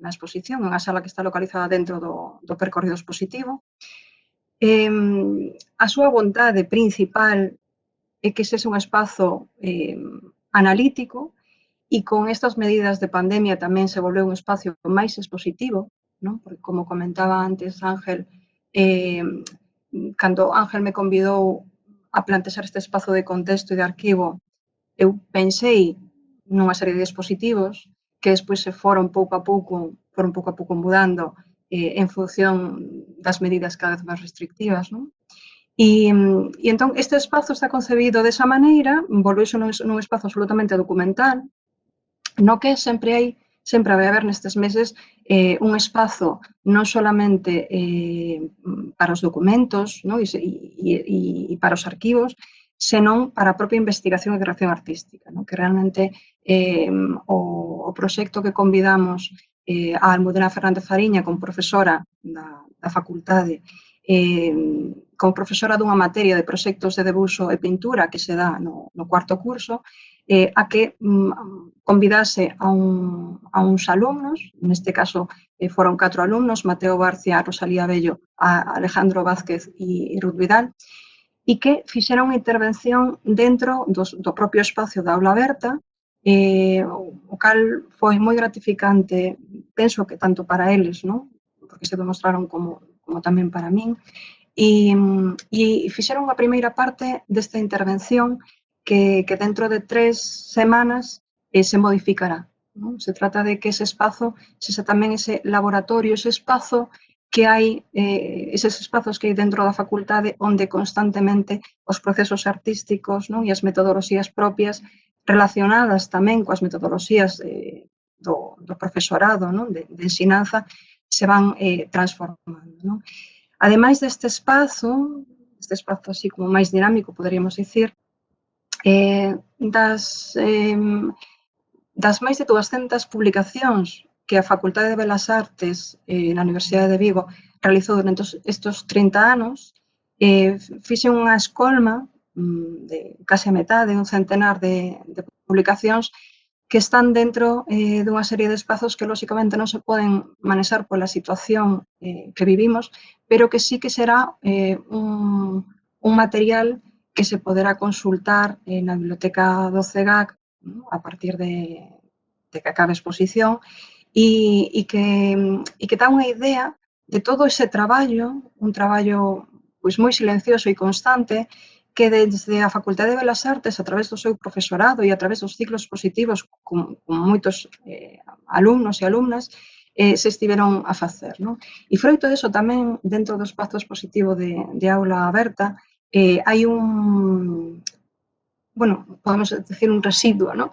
na exposición, unha sala que está localizada dentro do percorrido expositivo. A súa vontade principal é que ese é un espazo analítico, e con estas medidas de pandemia tamén se volveu un espacio máis expositivo, non? Porque, como comentaba antes Ángel, cando Ángel me convidou a plantexar este espazo de contexto e de arquivo, eu pensei nunha serie de dispositivos que despois se foron pouco a pouco mudando en función das medidas cada vez máis restrictivas, non? E entón, este espazo está concebido desa maneira, volveuse nun espazo absolutamente documental, no que sempre vai haber nestes meses un espazo non solamente para os documentos, non? E para os arquivos, senón para a propia investigación e creación artística, non? Que realmente o proxecto que convidamos a Almudena Fernández Fariña como profesora da facultade, como profesora dunha materia de proxectos de debuxo e pintura que se dá no cuarto curso, a que convidase a uns alumnos, neste caso foron 4 alumnos, Mateo Barcia, Rosalía Bello, Alejandro Vázquez e Ruth Vidal, e que fixeron unha intervención dentro do propio espacio da aula aberta, o cal foi moi gratificante, penso que tanto para eles, non? Porque se demostraron como tamén para min, e fixeron a primeira parte desta intervención que dentro de 3 semanas se modificará, non? Se trata de que ese espazo sexa tamén ese laboratorio, ese espazo que hai, eses espazos que hai dentro da facultade onde constantemente os procesos artísticos, non? E as metodoloxías propias relacionadas tamén coas metodoloxías do profesorado, non? De ensinanza, se van transformando, non? Ademais deste espazo así como máis dinámico, poderíamos dicir, das máis de 200 publicacións que a Facultade de Belas Artes na Universidade de Vigo realizou durante estes 30 anos, fixen unha escolma de case a metade, un centenar de publicacións que están dentro dunha serie de espazos que, lóxicamente, non se poden manexar pola situación que vivimos, pero que sí que será un material que se poderá consultar na biblioteca do CEGAC a partir de que acabe a exposición e que dá unha idea de todo ese traballo, un traballo pois moi silencioso e constante, que desde a Facultade de Belas Artes, a través do seu profesorado e a través dos ciclos expositivos con moitos alumnos e alumnas, se estiveron a facer, non? E froito diso tamén, dentro do espazo expositivo de aula aberta, hai podemos dicir un residuo, non?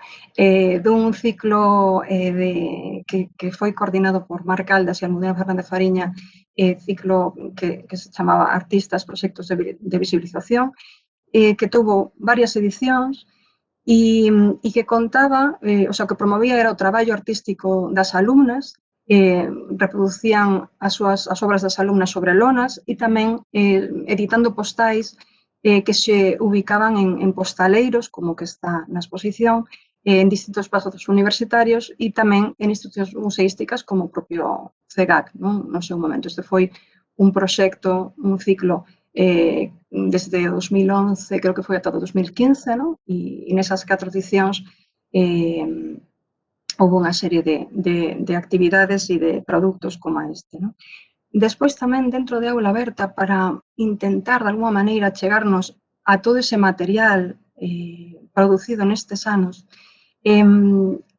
Dun ciclo que foi coordinado por Marc Caldas e Almudena Fernández Fariña, ciclo que se chamaba Artistas, Proxectos de Visibilización, que tuvo varias edicións e que contaba, o sea, que promovía era o traballo artístico das alumnas, reproducían as obras das alumnas sobre lonas e tamén editando postais que se ubicaban en postaleiros, como que está na exposición, en distintos espazos universitarios e tamén en institucións museísticas como o propio CEGAC, non? No seu momento. Este foi un proxecto, un ciclo desde 2011, creo que foi ata 2015, non? E nesas 4 edicións houve unha serie de actividades e de produtos como este, non? Despois tamén dentro de Aula Aberta para intentar de alguma maneira chegarnos a todo ese material producido nestes anos,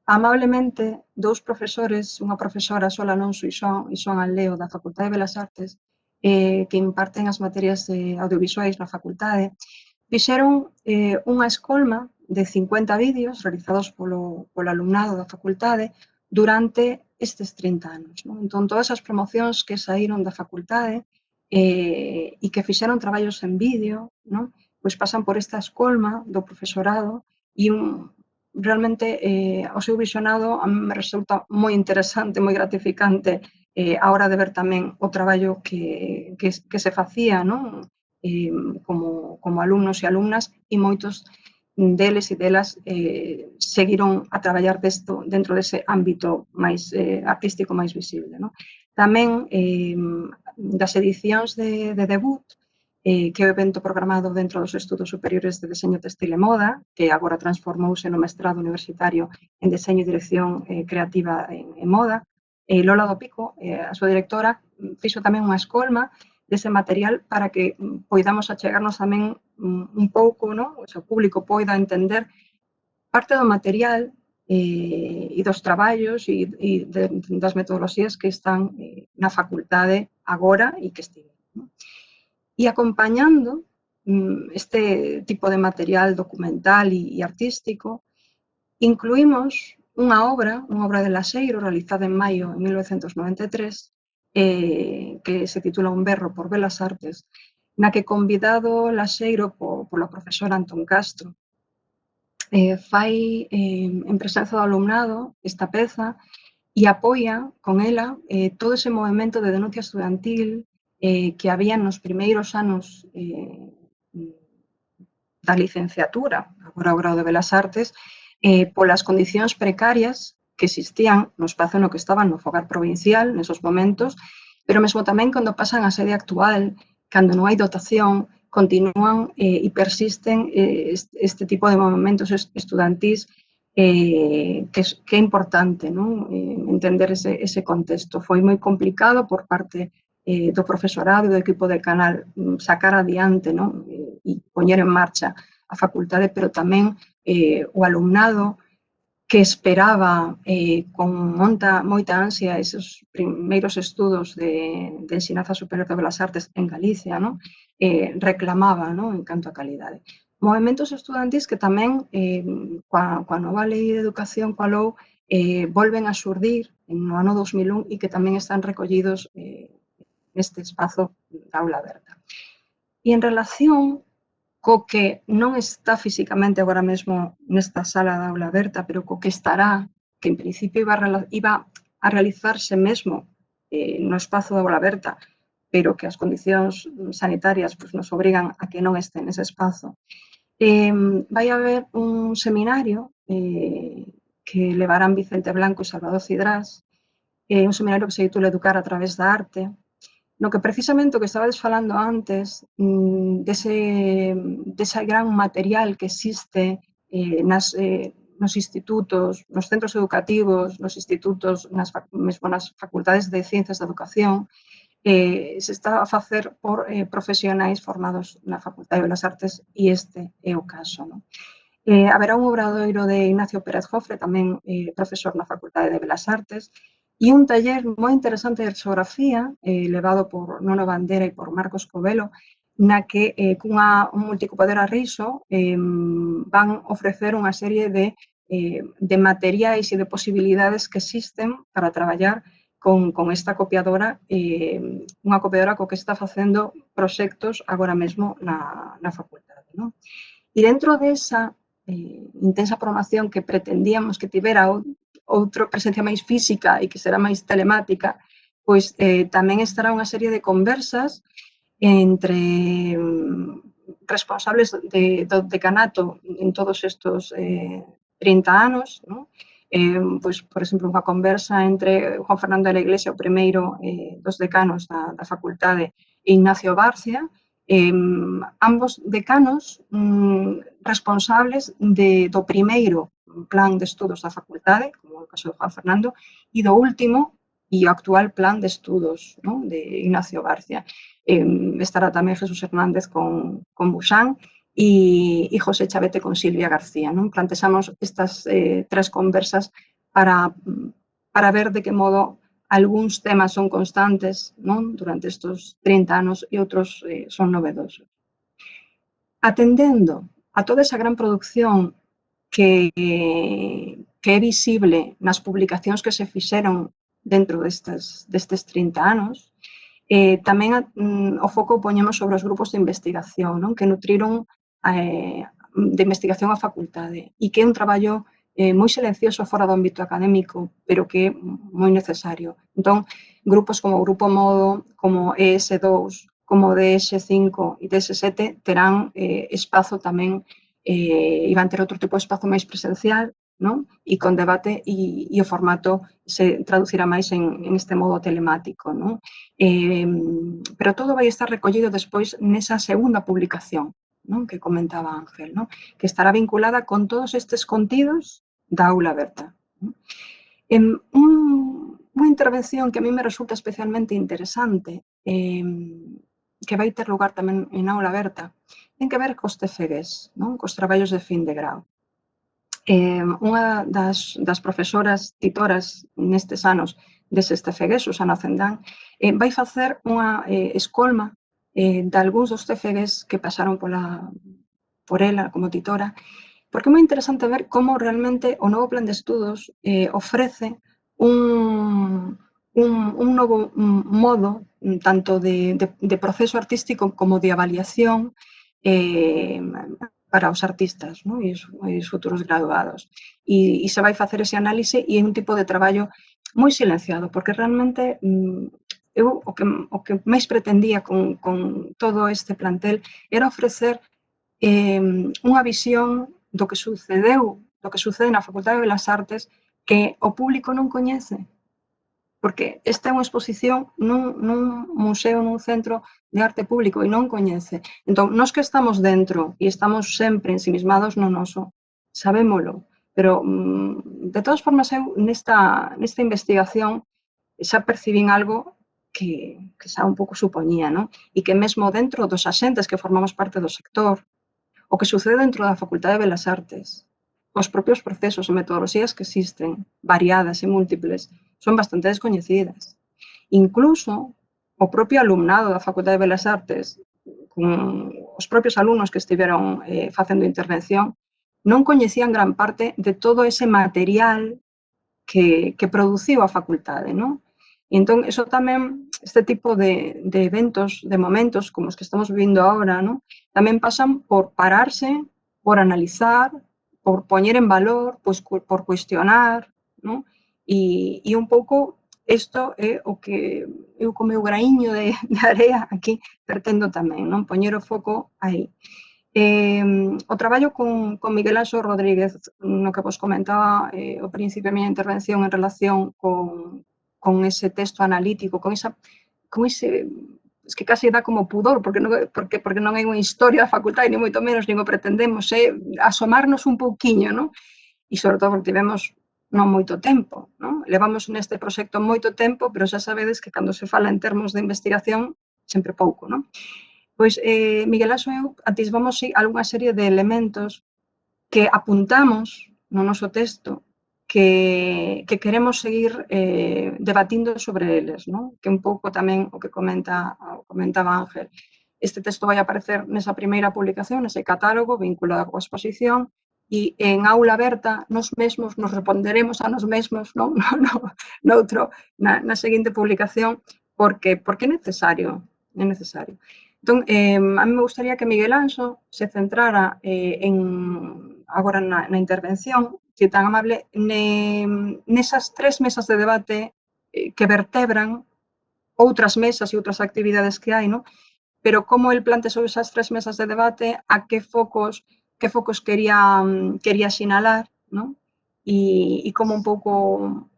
amablemente dous profesores, unha profesora, Sol Alonso e Xoan Aldeo da Facultade de Belas Artes, que imparten as materias audiovisuais na facultade, fixeron unha escolma de 50 vídeos realizados polo alumnado da facultade durante estes 30 anos. Non? Entón, todas as promocións que saíron da facultade e que fixeron traballos en vídeo, non? Pois pasan por esta escolma do profesorado e realmente o seu visionado a mí me resulta moi interesante, moi gratificante a hora de ver tamén o traballo que se facía, non? Como alumnos e alumnas e moitos deles e delas seguiron a traballar dentro dese ámbito máis artístico máis visible. Non? Tamén das edicións de debut, que é o evento programado dentro dos Estudos Superiores de Deseño Textil e Moda, que agora transformouse no mestrado universitario en Deseño e Dirección Creativa en Moda. Lola do Pico, a súa directora, fixo tamén unha escolma dese material para que poidamos achegarnos tamén un pouco, non? O seu público poida entender parte do material e dos traballos e das metodoloxías que están na facultade agora e que estiven. Non? E acompañando este tipo de material documental e artístico, incluímos unha obra de Laseiro, realizada en maio de 1993, que se titula Un berro por Belas Artes, na que convidado Laseiro pola profesora Antón Castro, fai en presenza do alumnado esta peza e apoia con ela todo ese movimento de denuncia estudantil que había nos primeiros anos da licenciatura, agora o grao de Belas Artes, polas condicións precarias que existían no espazo no que estaban no fogar provincial nesos momentos, pero mesmo tamén cando pasan a sede actual, cando non hai dotación, continúan e persisten este tipo de movimentos estudantís que é importante, non? Entender ese contexto. Foi moi complicado por parte do profesorado e do equipo de Canal sacar adiante, non? E poñer en marcha a facultade, pero tamén o alumnado que esperaba con moita ansia esos primeiros estudos de ensinanza superior de Belas Artes en Galicia, non? Reclamaba, non? En canto a calidade. Movementos estudantís que tamén, coa nova lei de educación, coa LOU, volven a xurdir no ano 2001 e que tamén están recollidos neste espazo da Aula Aberta. E en relación co que non está físicamente agora mesmo nesta sala da Aula Aberta, pero co que estará, que en principio iba a realizarse mesmo no espazo da Aula Aberta, pero que as condicións sanitarias nos obrigan a que non este nese espazo, vai haber un seminario que levarán Vicente Blanco e Salvador Cidrás, un seminario que se titula Educar a través da arte, no que precisamente o que estabades falando antes, dese gran material que existe nos institutos, nos centros educativos, nos institutos, mesmo nas facultades de Ciencias da Educación, se está a facer por profesionais formados na Facultade de Belas Artes e este é o caso. Non? Haberá un obradoiro de Ignacio Pérez Jofre, tamén profesor na Facultade de Belas Artes, e un taller moi interesante de xeografía, levado por Nono Bandera e por Marcos Covelo, na que cunha multicupadora Riso van ofrecer unha serie de materiais e de posibilidades que existen para traballar con esta copiadora, unha copiadora co que está facendo proxectos agora mesmo na facultade. Non? E dentro desa intensa programación que pretendíamos que tivera outra presencia máis física e que será máis telemática, pois tamén estará unha serie de conversas entre responsables do decanato en todos estos 30 anos, non? Pois, por exemplo, unha conversa entre Juan Fernando de la Iglesia, o primeiro dos decanos da facultade, e Ignacio Bárcea, ambos decanos responsables do primeiro plan de estudos da facultade, como o caso de Juan Fernando, e do último e o actual plan de estudos, non? De Ignacio Bárcea. Estará tamén Jesús Hernández con Buxán e José Chavete con Silvia García, non? Plantexamos estas tres conversas para ver de que modo algúns temas son constantes, non? Durante estes 30 anos e outros son novedosos. Atendendo a toda esa gran produción que é visible nas publicacións que se fixeron dentro destes 30 anos, tamén o foco poñemos sobre os grupos de investigación, non? Que nutriron de investigación a facultade e que é un traballo moi silencioso fora do ámbito académico, pero que é moi necesario. Entón, grupos como o Grupo Modo, como ES2, como DS5 e DS7 terán espazo tamén, e van ter outro tipo de espazo máis presencial, non? E con debate e o formato se traducirá máis en este modo telemático, non? Pero todo vai estar recollido despois nesa segunda publicación, non? Que comentaba Ángel, non? Que estará vinculada con todos estes contidos da aula aberta. Unha intervención que a mí me resulta especialmente interesante, que vai ter lugar tamén en aula aberta, ten que ver cos TFGs, non? Cos traballos de fin de grau. Unha das profesoras titoras nestes anos deses TFGs, Susana Cendán, vai facer unha escolma de algúns dos TFGs que pasaron por ela como titora, porque é moi interesante ver como realmente o novo plan de estudos ofrece un novo modo tanto de proceso artístico como de avaliación para os artistas, non? E os futuros graduados. E se vai facer ese análise e é un tipo de traballo moi silenciado, porque realmente eu o que máis pretendía con todo este plantel era ofrecer unha visión do que sucedeu, do que sucede na Facultade de Belas Artes que o público non coñece. Porque esta é unha exposición nun museo, nun centro de arte público e non coñece. Entón, nós que estamos dentro e estamos sempre ensimismados no noso, sabémolo, pero de todas formas eu nesta investigación xa percibín algo que xa un pouco supoñía, non? E que mesmo dentro dos axentes que formamos parte do sector, o que sucede dentro da Facultade de Belas Artes, os propios procesos e metodoloxías que existen, variadas e múltiples, son bastante descoñecidas. Incluso o propio alumnado da Facultade de Belas Artes, con os propios alumnos que estiveron facendo intervención, non coñecían gran parte de todo ese material que produciu a facultade, non? E entón, eso tamén, este tipo de eventos, de momentos, como os que estamos vivindo agora, non? Tamén pasan por pararse, por analizar, por poñer en valor, pois, por cuestionar, non? E un pouco isto é o que eu co meu graíño de area aquí pretendo tamén, non? Poñer o foco aí. O traballo con Miguel Anxo Rodríguez, no que vos comentaba ao principio da miña intervención en relación con ese texto analítico, con ese, es que casi dá como pudor, porque non hai unha historia da facultade, ni moito menos, nin o pretendemos, asomarnos un pouquiño, non? E sobre todo porque tivemos non moito tempo, non? Levamos neste proxecto moito tempo, pero xa sabedes que cando se fala en termos de investigación, sempre pouco, non? Pois Miguel Anxo e eu atisbamos algunha serie de elementos que apuntamos no noso texto que queremos seguir debatindo sobre eles, non? Que un pouco tamén o que comentaba Ángel. Este texto vai aparecer nesa primeira publicación, nese catálogo vinculado coa exposición, e en aula aberta nos mesmos nos responderemos a nos mesmos, non? Na seguinte publicación, porque é necesario, é necesario. Entón, a mí me gustaría que Miguel Anxo se centrara agora na intervención, que é tan amable, nesas tres mesas de debate que vertebran outras mesas e outras actividades que hai, non? Pero como el plantexou esas tres mesas de debate, a que focos quería sinalar non? E como un pouco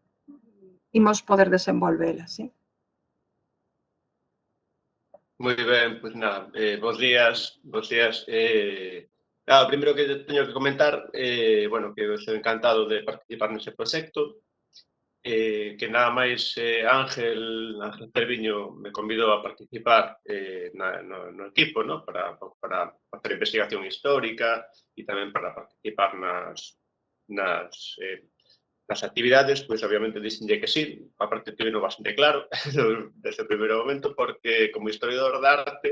imos poder desenvolvela, sí? Moi ben, pois nada, bos días. Nada, o primeiro que teño que comentar, bueno, que eu estou encantado de participar nese proxecto, que nada máis Ángel Cerviño me convidou a participar no equipo, ¿no? para facer investigación histórica e tamén para participar nas actividades, pois obviamente dixenlle que sí, aparte tiveno bastante claro desde o primeiro momento, porque como historiador de arte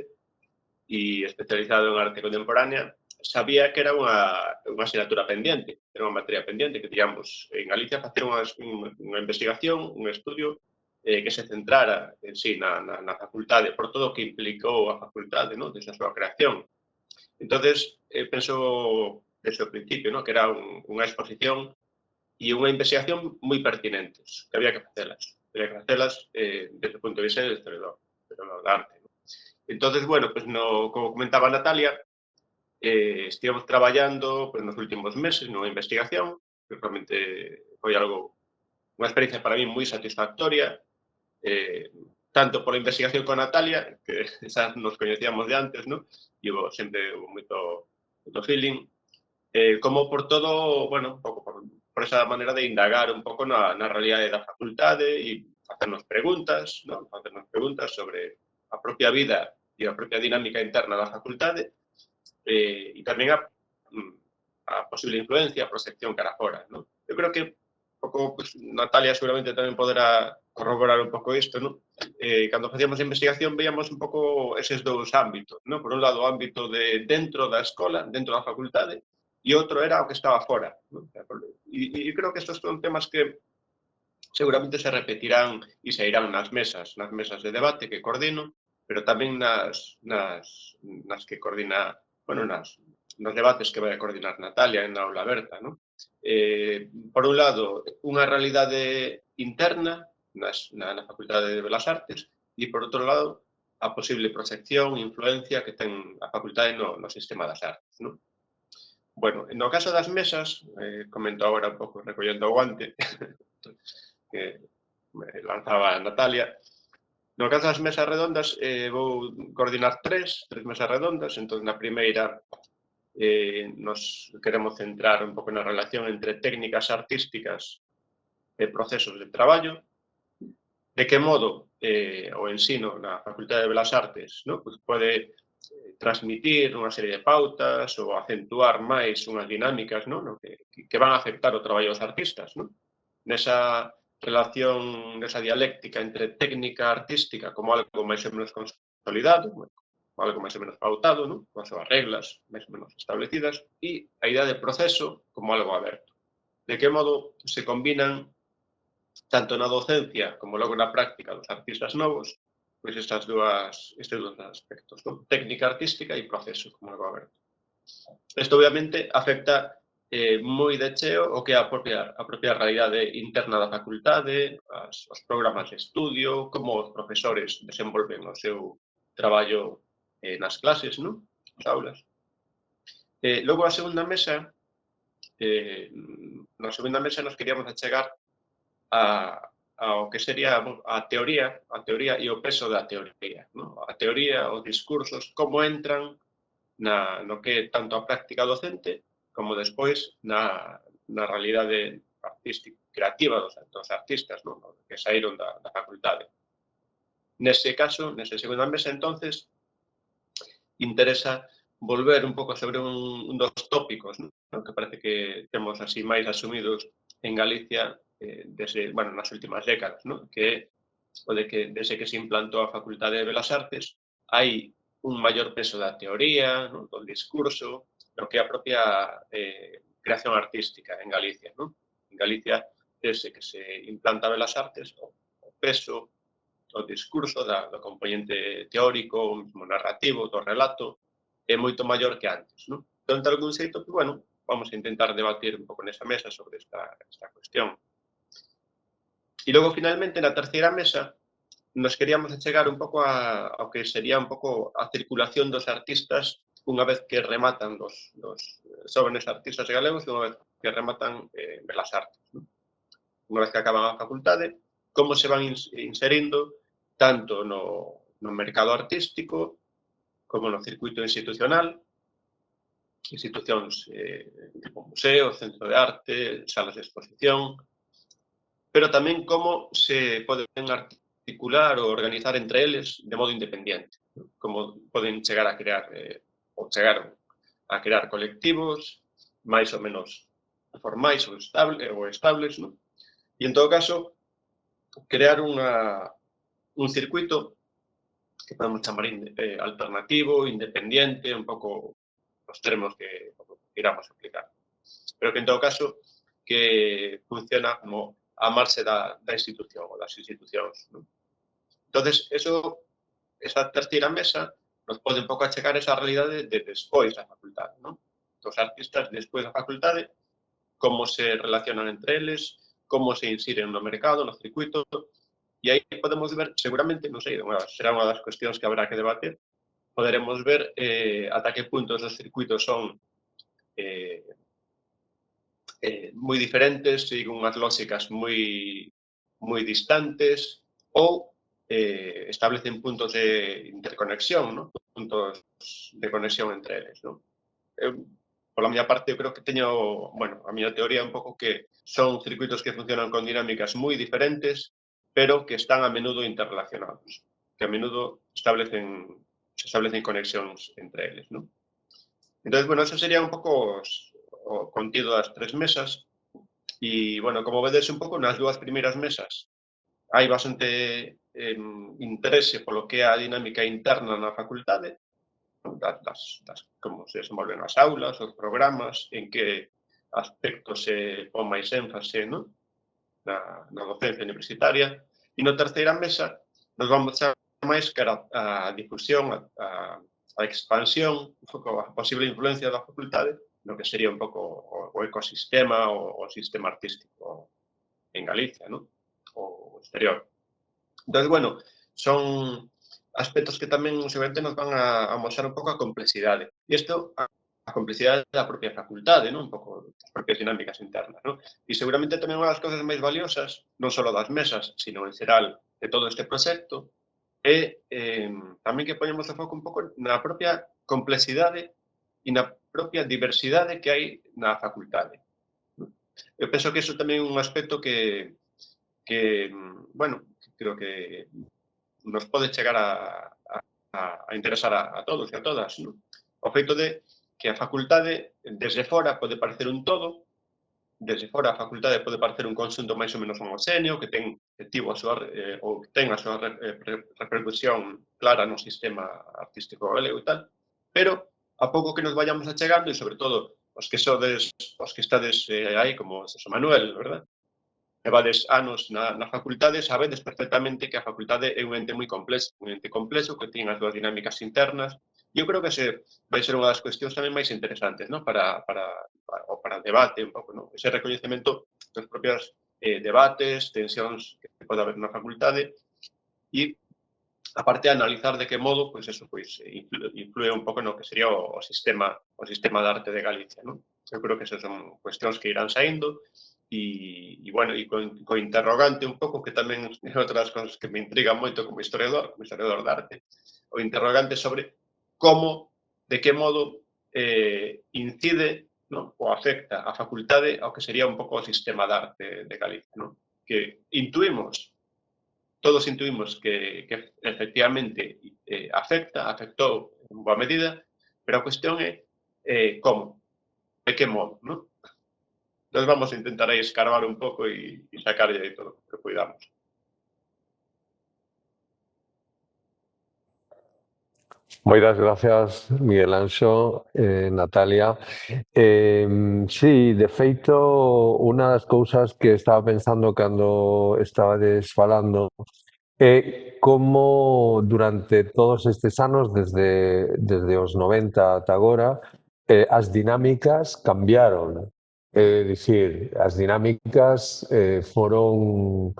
e especializado en arte contemporánea, sabía que era unha asignatura pendente, era unha materia pendente que, digamos, en Galicia facer unha investigación, un estudio que se centrara en sí na facultade, por todo o que implicou a facultade, ¿no? Desde a súa creación. Entonces, penso desde o principio, ¿no? Que era unha exposición e unha investigación moi pertinentes, que había que facelas. Había que facelas desde o punto de vista do historiador de arte, ¿no? Entonces, bueno, pues como comentaba Natalia, estivemos traballando pues, nos últimos meses nunha investigación, que realmente foi unha experiencia para mí moi satisfactoria, tanto pola investigación con Natalia, que xa nos coñecíamos de antes, ¿no? E sempre hubo moito feeling, como por todo, bueno, un pouco por esa maneira de indagar un pouco na realidade da facultade e facernos preguntas, ¿no? Facernos preguntas sobre a propia vida e a propia dinámica interna da facultade e tamén a posible influencia, a proxección cara fora, ¿no? Eu creo que pues, Natalia seguramente tamén poderá corroborar un pouco isto, ¿no? Cando facíamos a investigación veíamos un pouco eses dous ámbitos, ¿no? Por un lado o ámbito de dentro da escola, dentro da facultade, e outro era o que estaba fora, ¿no? E creo que estos son temas que seguramente se repetirán e se irán nas mesas de debate que coordino, pero tamén nas que coordina, bueno, nos debates que vai a coordinar Natalia en aula aberta, ¿no? Por un lado, unha realidade interna na Facultade de Belas Artes e, por outro lado, a posible proxección e influencia que ten a facultade no sistema das artes, ¿no? Bueno, no caso das mesas, comento agora un pouco recollendo o guante, que me lanzaba a Natalia. No caso das mesas redondas, vou coordinar tres mesas redondas. Entón, na primeira, nos queremos centrar un pouco na relación entre técnicas artísticas e procesos de traballo. De que modo o ensino na Facultade de Belas Artes, ¿no? Pues pode transmitir unha serie de pautas ou acentuar máis unhas dinámicas, ¿no? Que van a afectar o traballo dos artistas, ¿no? Nesa relación, nesa dialéctica entre técnica artística como algo máis ou menos consolidado, algo máis ou menos pautado, ¿no? Con as súas reglas máis ou menos establecidas, e a idea de proceso como algo aberto. De que modo se combinan tanto na docencia como logo na práctica dos artistas novos, pois estes dous aspectos, ¿no? Técnica artística e proceso como algo aberto. Isto obviamente afecta moi de cheo o que é a propia realidade interna da facultade, os programas de estudio, como os profesores desenvolven o seu traballo nas clases, ¿no? Nas aulas. Logo a segunda mesa, na segunda mesa nos queríamos achegar ao que sería a teoría e o peso da teoría, ¿no? A teoría, os discursos, como entran no que é tanto a práctica docente como despois na realidade artística, creativa dos artistas, ¿no? Que saíron da facultade. Nese caso, nesa segunda mesa, entonces, interesa volver un pouco sobre un dos tópicos, ¿no? Que parece que temos así máis asumidos en Galicia nas últimas décadas, ¿no? Que é o de que desde que se implantou a Facultade de Belas Artes hai un maior peso da teoría, ¿no? Do discurso, do que a propia creación artística en Galicia, ¿no? En Galicia, desde que se implanta Belas Artes, o peso, o discurso do componente teórico, o mismo narrativo, do relato, é moito maior que antes, ¿no? Entón, de algún xeito, pues, bueno, vamos a intentar debatir un pouco nesa mesa sobre esta cuestión. E logo, finalmente, na terceira mesa, nos queríamos achegar un pouco ao que sería un pouco a circulación dos artistas unha vez que rematan dos xóvenes artistas galegos, unha vez que rematan Belas Artes. Unha vez que acaban a facultade, como se van inserindo tanto no mercado artístico como no circuito institucional, institucións tipo museos, centro de arte, salas de exposición, pero tamén como se poden articular ou organizar entre eles de modo independiente, como poden chegar a crear ou chegaron a crear colectivos máis ou menos formais ou estables, non? E, en todo caso, crear un circuito que podemos chamar alternativo, independiente, un pouco os termos que iramos explicar. Pero que, en todo caso, que funciona como a marxe da institución ou das institucións. Entonces, esa terceira mesa nos pode un pouco achegar esa realidade de despois da facultade. Os artistas despois da facultade, como se relacionan entre eles, como se insiren no mercado, no circuito, e aí podemos ver, seguramente, non sei, será unha das cuestións que habrá que debater, poderemos ver ata que punto esos circuitos son moi diferentes, siguen unhas lógicas moi distantes, ou establecen puntos de interconexión, puntos de conexión entre eles. Eu, pola miña parte, creo que teño, a miña teoría é un pouco que son circuitos que funcionan con dinámicas moi diferentes, pero que están a menudo interrelacionados, que a menudo se establecen conexións entre eles. Entón, eso sería un pouco o contido das tres mesas. E, como vedes un pouco, nas dúas primeiras mesas hai bastante interese polo que é a dinámica interna na facultade, como se desenvolven as aulas, os programas, en que aspectos se pon máis énfase na docencia universitaria. E na terceira mesa nos vamos a máis cara a difusión, a expansión, a posible influencia da facultade no que sería un pouco o ecosistema, o sistema artístico en Galicia, o exterior. Entón, son aspectos que tamén seguramente nos van a mostrar un pouco a complexidade. E isto, a complexidade da propia facultade, un pouco das propias dinámicas internas. E seguramente tamén unha das cousas máis valiosas, non só das mesas, sino en xeral de todo este proxecto, é tamén que poñemos o foco un pouco na propia complexidade e na propia diversidade que hai na facultade. Eu penso que iso tamén é un aspecto que creo que nos pode chegar a interesar a todos e a todas. O feito de que a facultade, desde fora, pode parecer un todo, desde fora a facultade pode parecer un conxunto máis ou menos homoxéneo, que ten a súa repercusión clara no sistema artístico galego e tal, pero a pouco que nos vayamos achegando, e sobre todo os que estades aí, como Xosé Manuel, verdad? Levades anos na facultade, sabedes perfectamente que a facultade é un ente moi complexo, que ten as súas dinámicas internas, e eu creo que vai ser unha das cuestións tamén máis interesantes para o debate, un pouco, ese recoñecemento dos propios debates, tensións que pode haber na facultade, e aparte de analizar de que modo influe un pouco no que sería o sistema de arte de Galicia. Eu creo que esas son cuestións que irán saindo, e co interrogante un pouco, que tamén é outra das cosas que me intrigan moito como historiador de arte, o interrogante sobre como, de que modo incide ou afecta a facultade ao que sería un pouco o sistema de arte de Galicia. Que todos intuimos que efectivamente afectou en boa medida, pero a cuestión é como, de que modo. Entón, vamos a intentar aí escarbar un pouco e sacarlle aí todo o que poidamos. Moitas gracias, Miguel Anxo, Natalia. Sí, de feito, unha das cousas que estaba pensando cando estabades falando é como durante todos estes anos, desde os 90 ata agora, as dinámicas cambiaron. É dicir, as dinámicas foron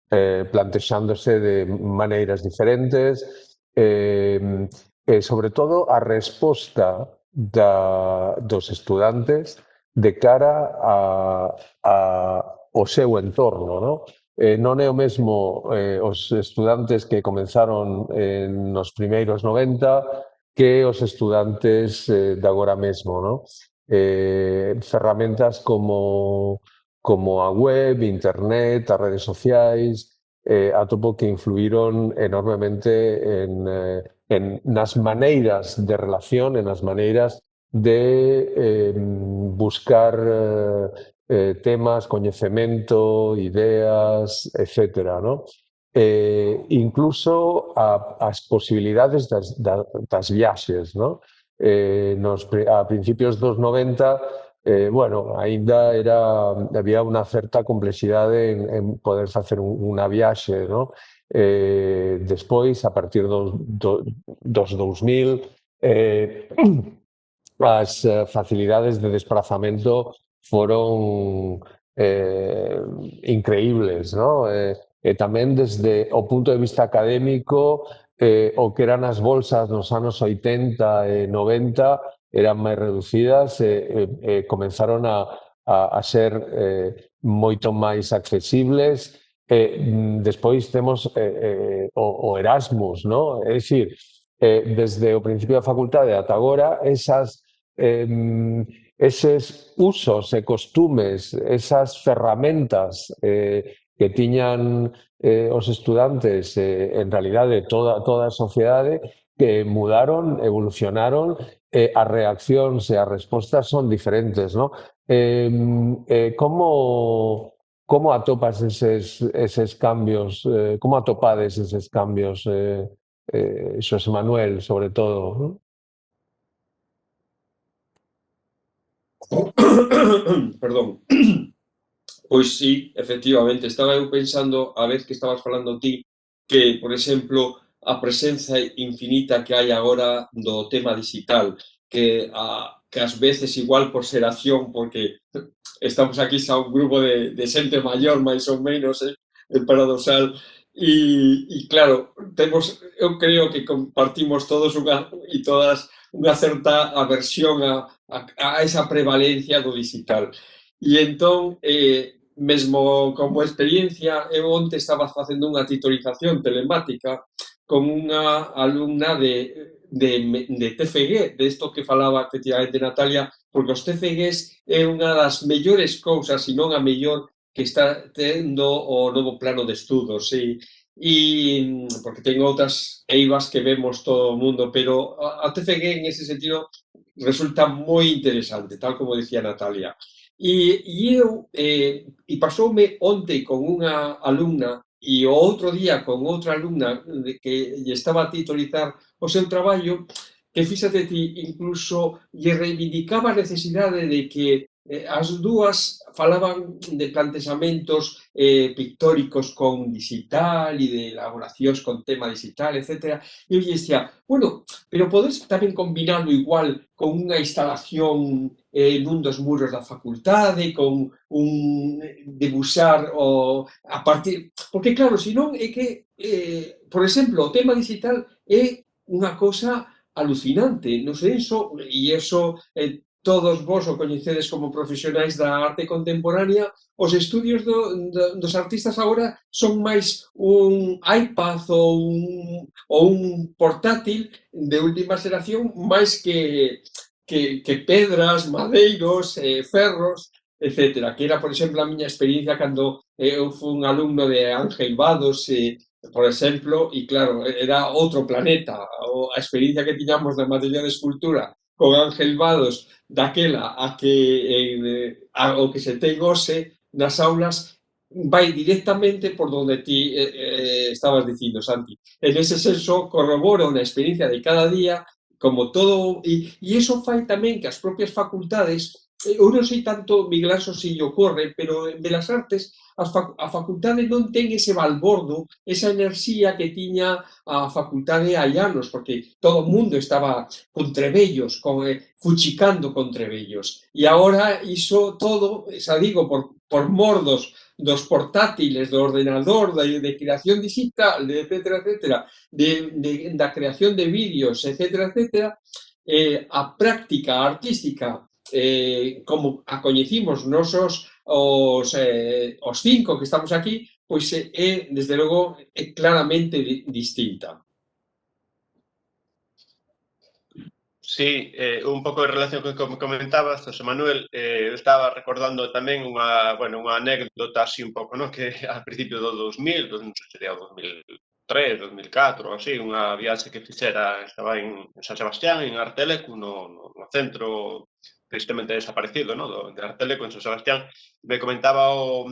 plantexándose de maneiras diferentes, sobre todo a resposta dos estudantes de cara ao seu entorno, non? Non é o mesmo os estudantes que comenzaron nos primeiros 90 que os estudantes de agora mesmo, non? Ferramentas como a web, internet, as redes sociais, atopo que influíron enormemente nas maneiras de relación, en as maneiras de buscar temas, coñecemento, ideas, etcétera, ¿no? Incluso as posibilidades das viaxes, ¿no? A principios dos 90, bueno, aínda había unha certa complexidade en poder facer unha viaxe, ¿no? Despois, a partir dos 2000, as facilidades de desplazamento foron increíbles, ¿no? E tamén desde o punto de vista académico, o que eran as bolsas nos anos 80 e 90 eran máis reducidas e comenzaron a ser moito máis accesibles. Despois temos o Erasmus, ¿no? É dicir, desde o principio da facultade ata agora, eses usos e costumes, esas ferramentas que tiñan os estudantes, en realidade toda a sociedade, que mudaron, evolucionaron, as reaccións e as respostas son diferentes, ¿no? Como atopas eses cambios, como atopades eses cambios, Xosé Manuel, sobre todo, ¿no? Perdón. Pois sí, efectivamente, estaba eu pensando, a vez que estabas falando ti, que, por exemplo, a presenza infinita que hai agora do tema digital, que ás veces igual por xeración, porque estamos aquí xa un grupo de xente maior, máis ou menos, paradoxal, e claro, eu creo que compartimos todos todas unha certa aversión a esa prevalencia do digital. E entón, mesmo como experiencia, eu onte estaba facendo unha titorización telemática con unha alumna de TFG, de isto que falaba efectivamente Natalia, porque os TFGs é unha das mellores cousas, se non a mellor, que está tendo o novo plano de estudos, e porque ten outras eivas que vemos todo o mundo, pero a TFG en ese sentido resulta moi interesante, tal como decía Natalia. E pasoume onte con unha alumna e o outro día con outra alumna que lle estaba a titorizar o seu traballo, que fíxate ti, incluso lle reivindicaba a necesidade de que as dúas falaban de plantexamentos pictóricos con digital e de elaboracións con tema digital, etc. E eu lle dicía, bueno, pero podes tamén combinarlo igual con unha instalación nun dos muros da facultade, con un debuxar a partir... Porque claro, senón é que, por exemplo, o tema digital é unha cousa alucinante, no senso, e iso todos vos o coñecedes como profesionais da arte contemporánea, os estudios dos artistas agora son máis un iPad ou un portátil de última xeración máis que pedras, madeiros, ferros, etc. Que era, por exemplo, a miña experiencia cando eu fui un alumno de Ángel Vados, por exemplo, e claro, era outro planeta. A experiencia que tiñamos na materia de escultura con Ángel Vados daquela o que se ten hoxe nas aulas vai directamente por donde ti estabas dicindo, Santi. En ese senso, corroboro na experiencia de cada día como todo, e iso fai tamén que as propias facultades, eu non sei tanto, Miguel Anxo, se lle ocorre, pero en Belas Artes a facultade non ten ese balbordo, esa enerxía que tiña a facultade hai anos, porque todo o mundo estaba con trebellos, fuchicando con trebellos. E agora iso todo, xa digo, por mordos dos portátiles, do ordenador, de creación digital, etcétera, da creación de vídeos, etcétera, a práctica artística como a coñecimos nosos os cinco que estamos aquí, pois é, desde logo, é claramente distinta. Sí, un pouco en relación co que comentabas, José Manuel, estaba recordando tamén unha anécdota así un pouco, ¿no? Que al principio do 2000, non sei se sería o 2003, 2004, ou así, unha viaxe que fixera, estaba en San Sebastián, en Artelecu, no centro tristemente desaparecido, ¿no? De Artelecu, en San Sebastián, me comentaba o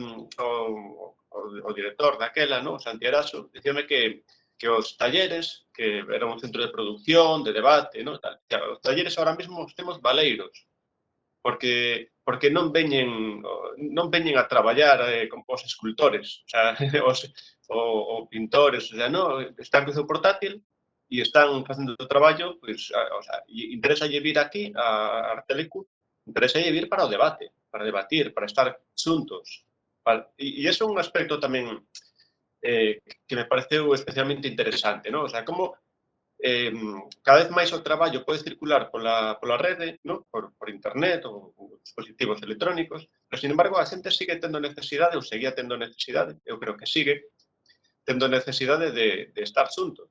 director daquela, ¿no? Santi Eraso, dicíame que os talleres, que eran un centro de producción, de debate, ¿no? Claro, os talleres ahora mesmo os temos baleiros, porque non veñen a traballar con os escultores, o sea, os pintores, o sea, no, están co seu portátil e están facendo o traballo, pois, o sea, interesa vir aquí a Artelecu, interesa vir para o debate, para debatir, para estar xuntos. E iso é un aspecto tamén que me pareceu especialmente interesante, ¿no? O sea, como cada vez máis o traballo pode circular pola rede, ¿no? Por internet ou dispositivos electrónicos, pero, sin embargo, a xente sigue tendo necesidade, ou seguía tendo necesidade, eu creo que sigue, tendo necesidade de estar xuntos,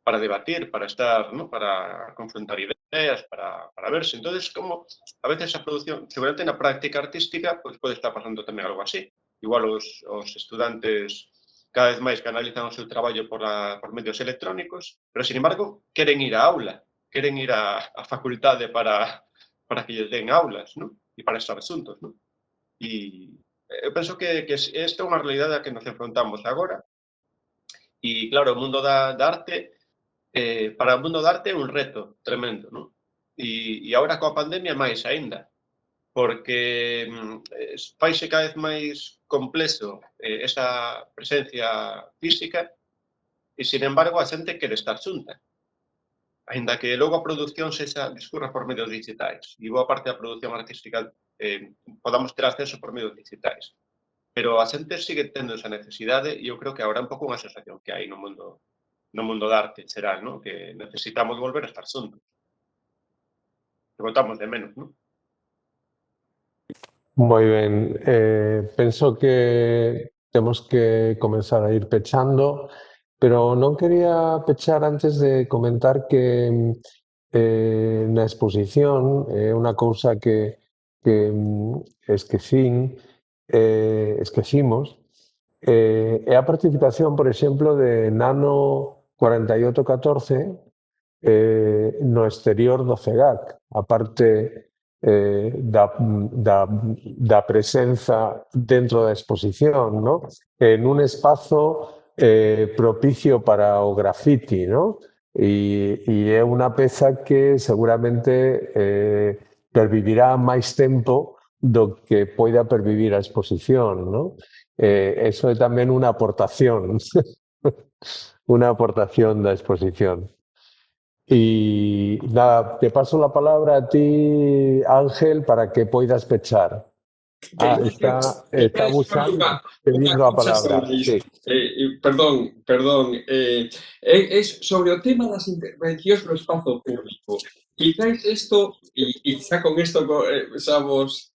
para debatir, para estar, ¿no? Para confrontar ideas, para verse. Entonces, como a veces a produción, seguramente na práctica artística, pues pode estar pasando tamén algo así. Igual os estudantes cada vez máis canalizan o seu traballo por medios electrónicos, pero, sin embargo, queren ir á aula, queren ir á facultade para que lles den aulas, ¿no? E para estar xuntos, ¿no? E eu penso que esta é unha realidade a que nos enfrontamos agora. E, claro, o mundo da arte, para o mundo da arte é un reto tremendo, ¿no? E agora coa pandemia máis aínda, porque faise cada vez máis complexo esa presencia física e, sin embargo, a xente quere estar xunta. Aínda que logo a produción discurra por medios digitais e boa parte da produción artística podamos ter acceso por medios digitais. Pero a xente sigue tendo esa necesidade e eu creo que agora é un pouco unha sensación que hai no mundo da arte en xeral, ¿no? Que necesitamos volver a estar xuntos. Que botamos de menos, ¿no? Moi ben, penso que temos que comenzar a ir pechando, pero non quería pechar antes de comentar que na exposición unha cousa que esquecimos é a participación, por exemplo, de Nano 4814 no exterior do CEGAC, a parte da presenza dentro da exposición, ¿no? En un espazo propicio para o graffiti, ¿no? E é unha peza que seguramente pervivirá máis tempo do que poida pervivir a exposición, ¿no? Eso é tamén unha aportación, unha aportación da exposición. Y nada, te paso la palabra a ti, Ángel, para que poidas pechar. Está buscando, pedindo a palabra. Sí. Perdón. Es sobre o tema das intervencións no espazo público. Quizás isto, e xa con isto sabos,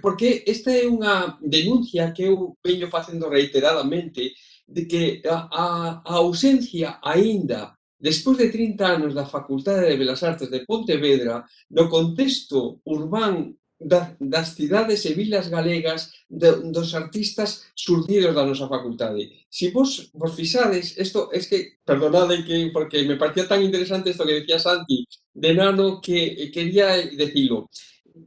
porque esta é unha denuncia que eu veño facendo reiteradamente de que a ausencia aínda despois de 30 anos da Facultade de Belas Artes de Pontevedra, no contexto urbán das cidades e vilas galegas dos artistas surdidos da nosa facultade. Se vos fixades, isto é que, perdonade porque me parecía tan interesante isto que decía Santi de Nano que quería decilo.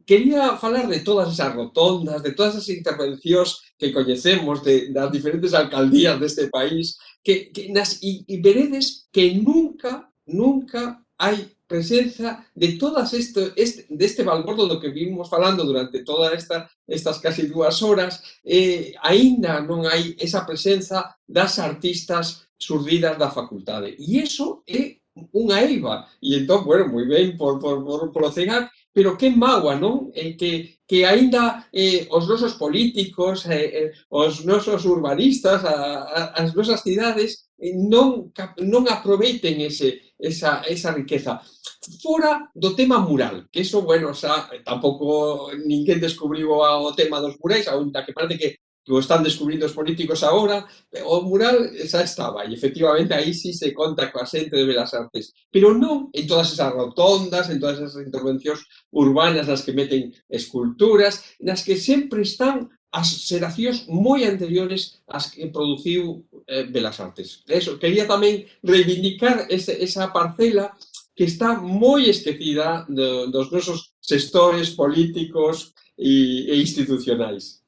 Quería falar de todas esas rotondas, de todas as intervencións que coñecemos das diferentes alcaldías deste país, e veredes que nunca hai presenza de todas deste balbordo do que vimos falando durante todas estas casi 2 horas, aínda non hai esa presenza das artistas surdidas da facultade. E iso é unha eiva. E entón, bueno, moi ben polo CEGAC, pero que mágoa, non? Que aínda os nosos políticos, os nosos urbanistas, as nosas cidades non aproveiten esa riqueza. Fora do tema mural, que eso, bueno, xa tampouco ninguén descubriu o tema dos murais, aínda que parece que o están descubrindo os políticos agora, o mural xa estaba, e efectivamente aí sí se conta coa xente de Belas Artes, pero non en todas esas rotondas, en todas esas intervencións urbanas nas que meten esculturas, nas que sempre están as xeracións moi anteriores ás que produciu Belas Artes. Eso, quería tamén reivindicar esa parcela que está moi esquecida dos nosos xestores políticos e institucionais.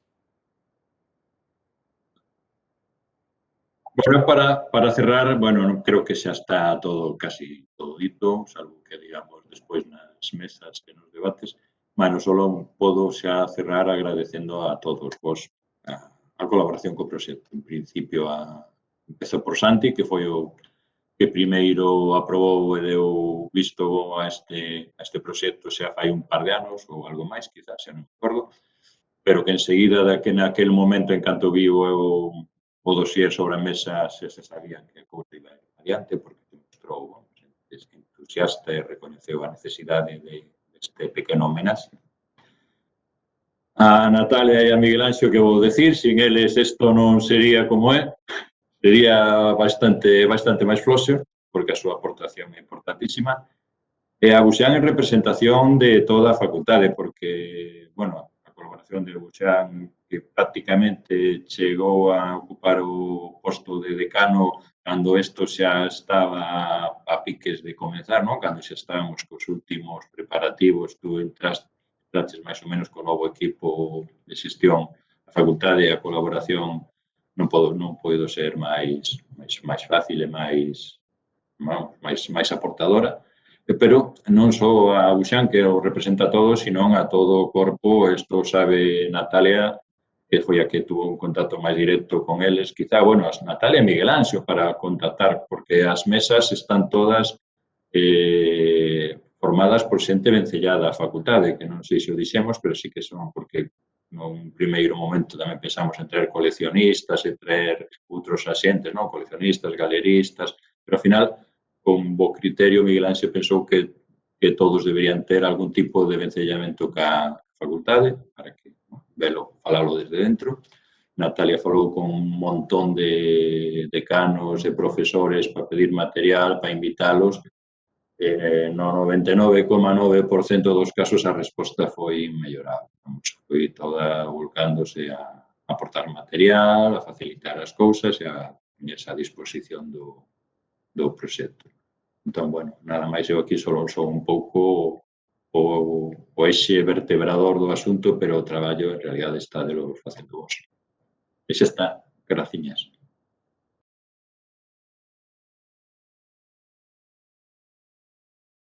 Bueno, para cerrar, bueno, creo que xa está todo casi todo dito, salvo que digamos despois nas mesas e nos debates. Bueno, solo podo xa cerrar agradecendo a todos vos a colaboración co proxecto. En principio, empezou por Santi, que foi o que primeiro aprobou e deu visto a este proxecto xa fai un par de anos ou algo máis, quizás xa non me acordo, pero que enseguida, que naquel momento, en canto viu o dossier sobre a mesa, se sabía que a cousa iba adiante, porque te mostrou este entusiasta e recoñeceu a necesidade deste pequeno homenaxe. A Natalia e a Miguel Anxo, que vou decir, sin eles isto non sería como é, sería bastante máis floxo, porque a súa aportación é importantísima. E a Buxán en representación de toda a facultade, porque, bueno, a colaboración de Buxán, que prácticamente chegou a ocupar o posto de decano cando isto xa estaba a piques de comenzar, non? Cando xa estábamos cos últimos preparativos, tú entraste máis ou menos co novo equipo de xestión da facultade e a colaboración non podo ser máis fácil e máis aportadora. Pero non só a Buxán, que o representa a todos, sino a todo o corpo. Isto sabe Natalia, que foi a que tuvo un contacto máis directo con eles. Quizá, bueno, Natalia e Miguel Anxo para contactar, porque as mesas están todas formadas por xente vencellada á facultade, que non sei se o dixemos, pero sí que son, porque nun primeiro momento tamén pensamos en traer coleccionistas e traer outros axentes, non? Coleccionistas, galeristas, pero ao final, con bo criterio, Miguel Anxo pensou que todos deberían ter algún tipo de vencellamento ca facultade, para que falalo desde dentro. Natalia falou con un montón de decanos e profesores para pedir material, para invitalos. No 99,9% dos casos a resposta foi mellorable. Foi toda volcándose a aportar material, a facilitar as cousas e a poñerse a disposición do proxecto. Entón, bueno, nada máis, eu aquí só son un pouco o eixe vertebrador do asunto, pero o traballo en realidade está de lo facendo vos. E xa está, graciñas.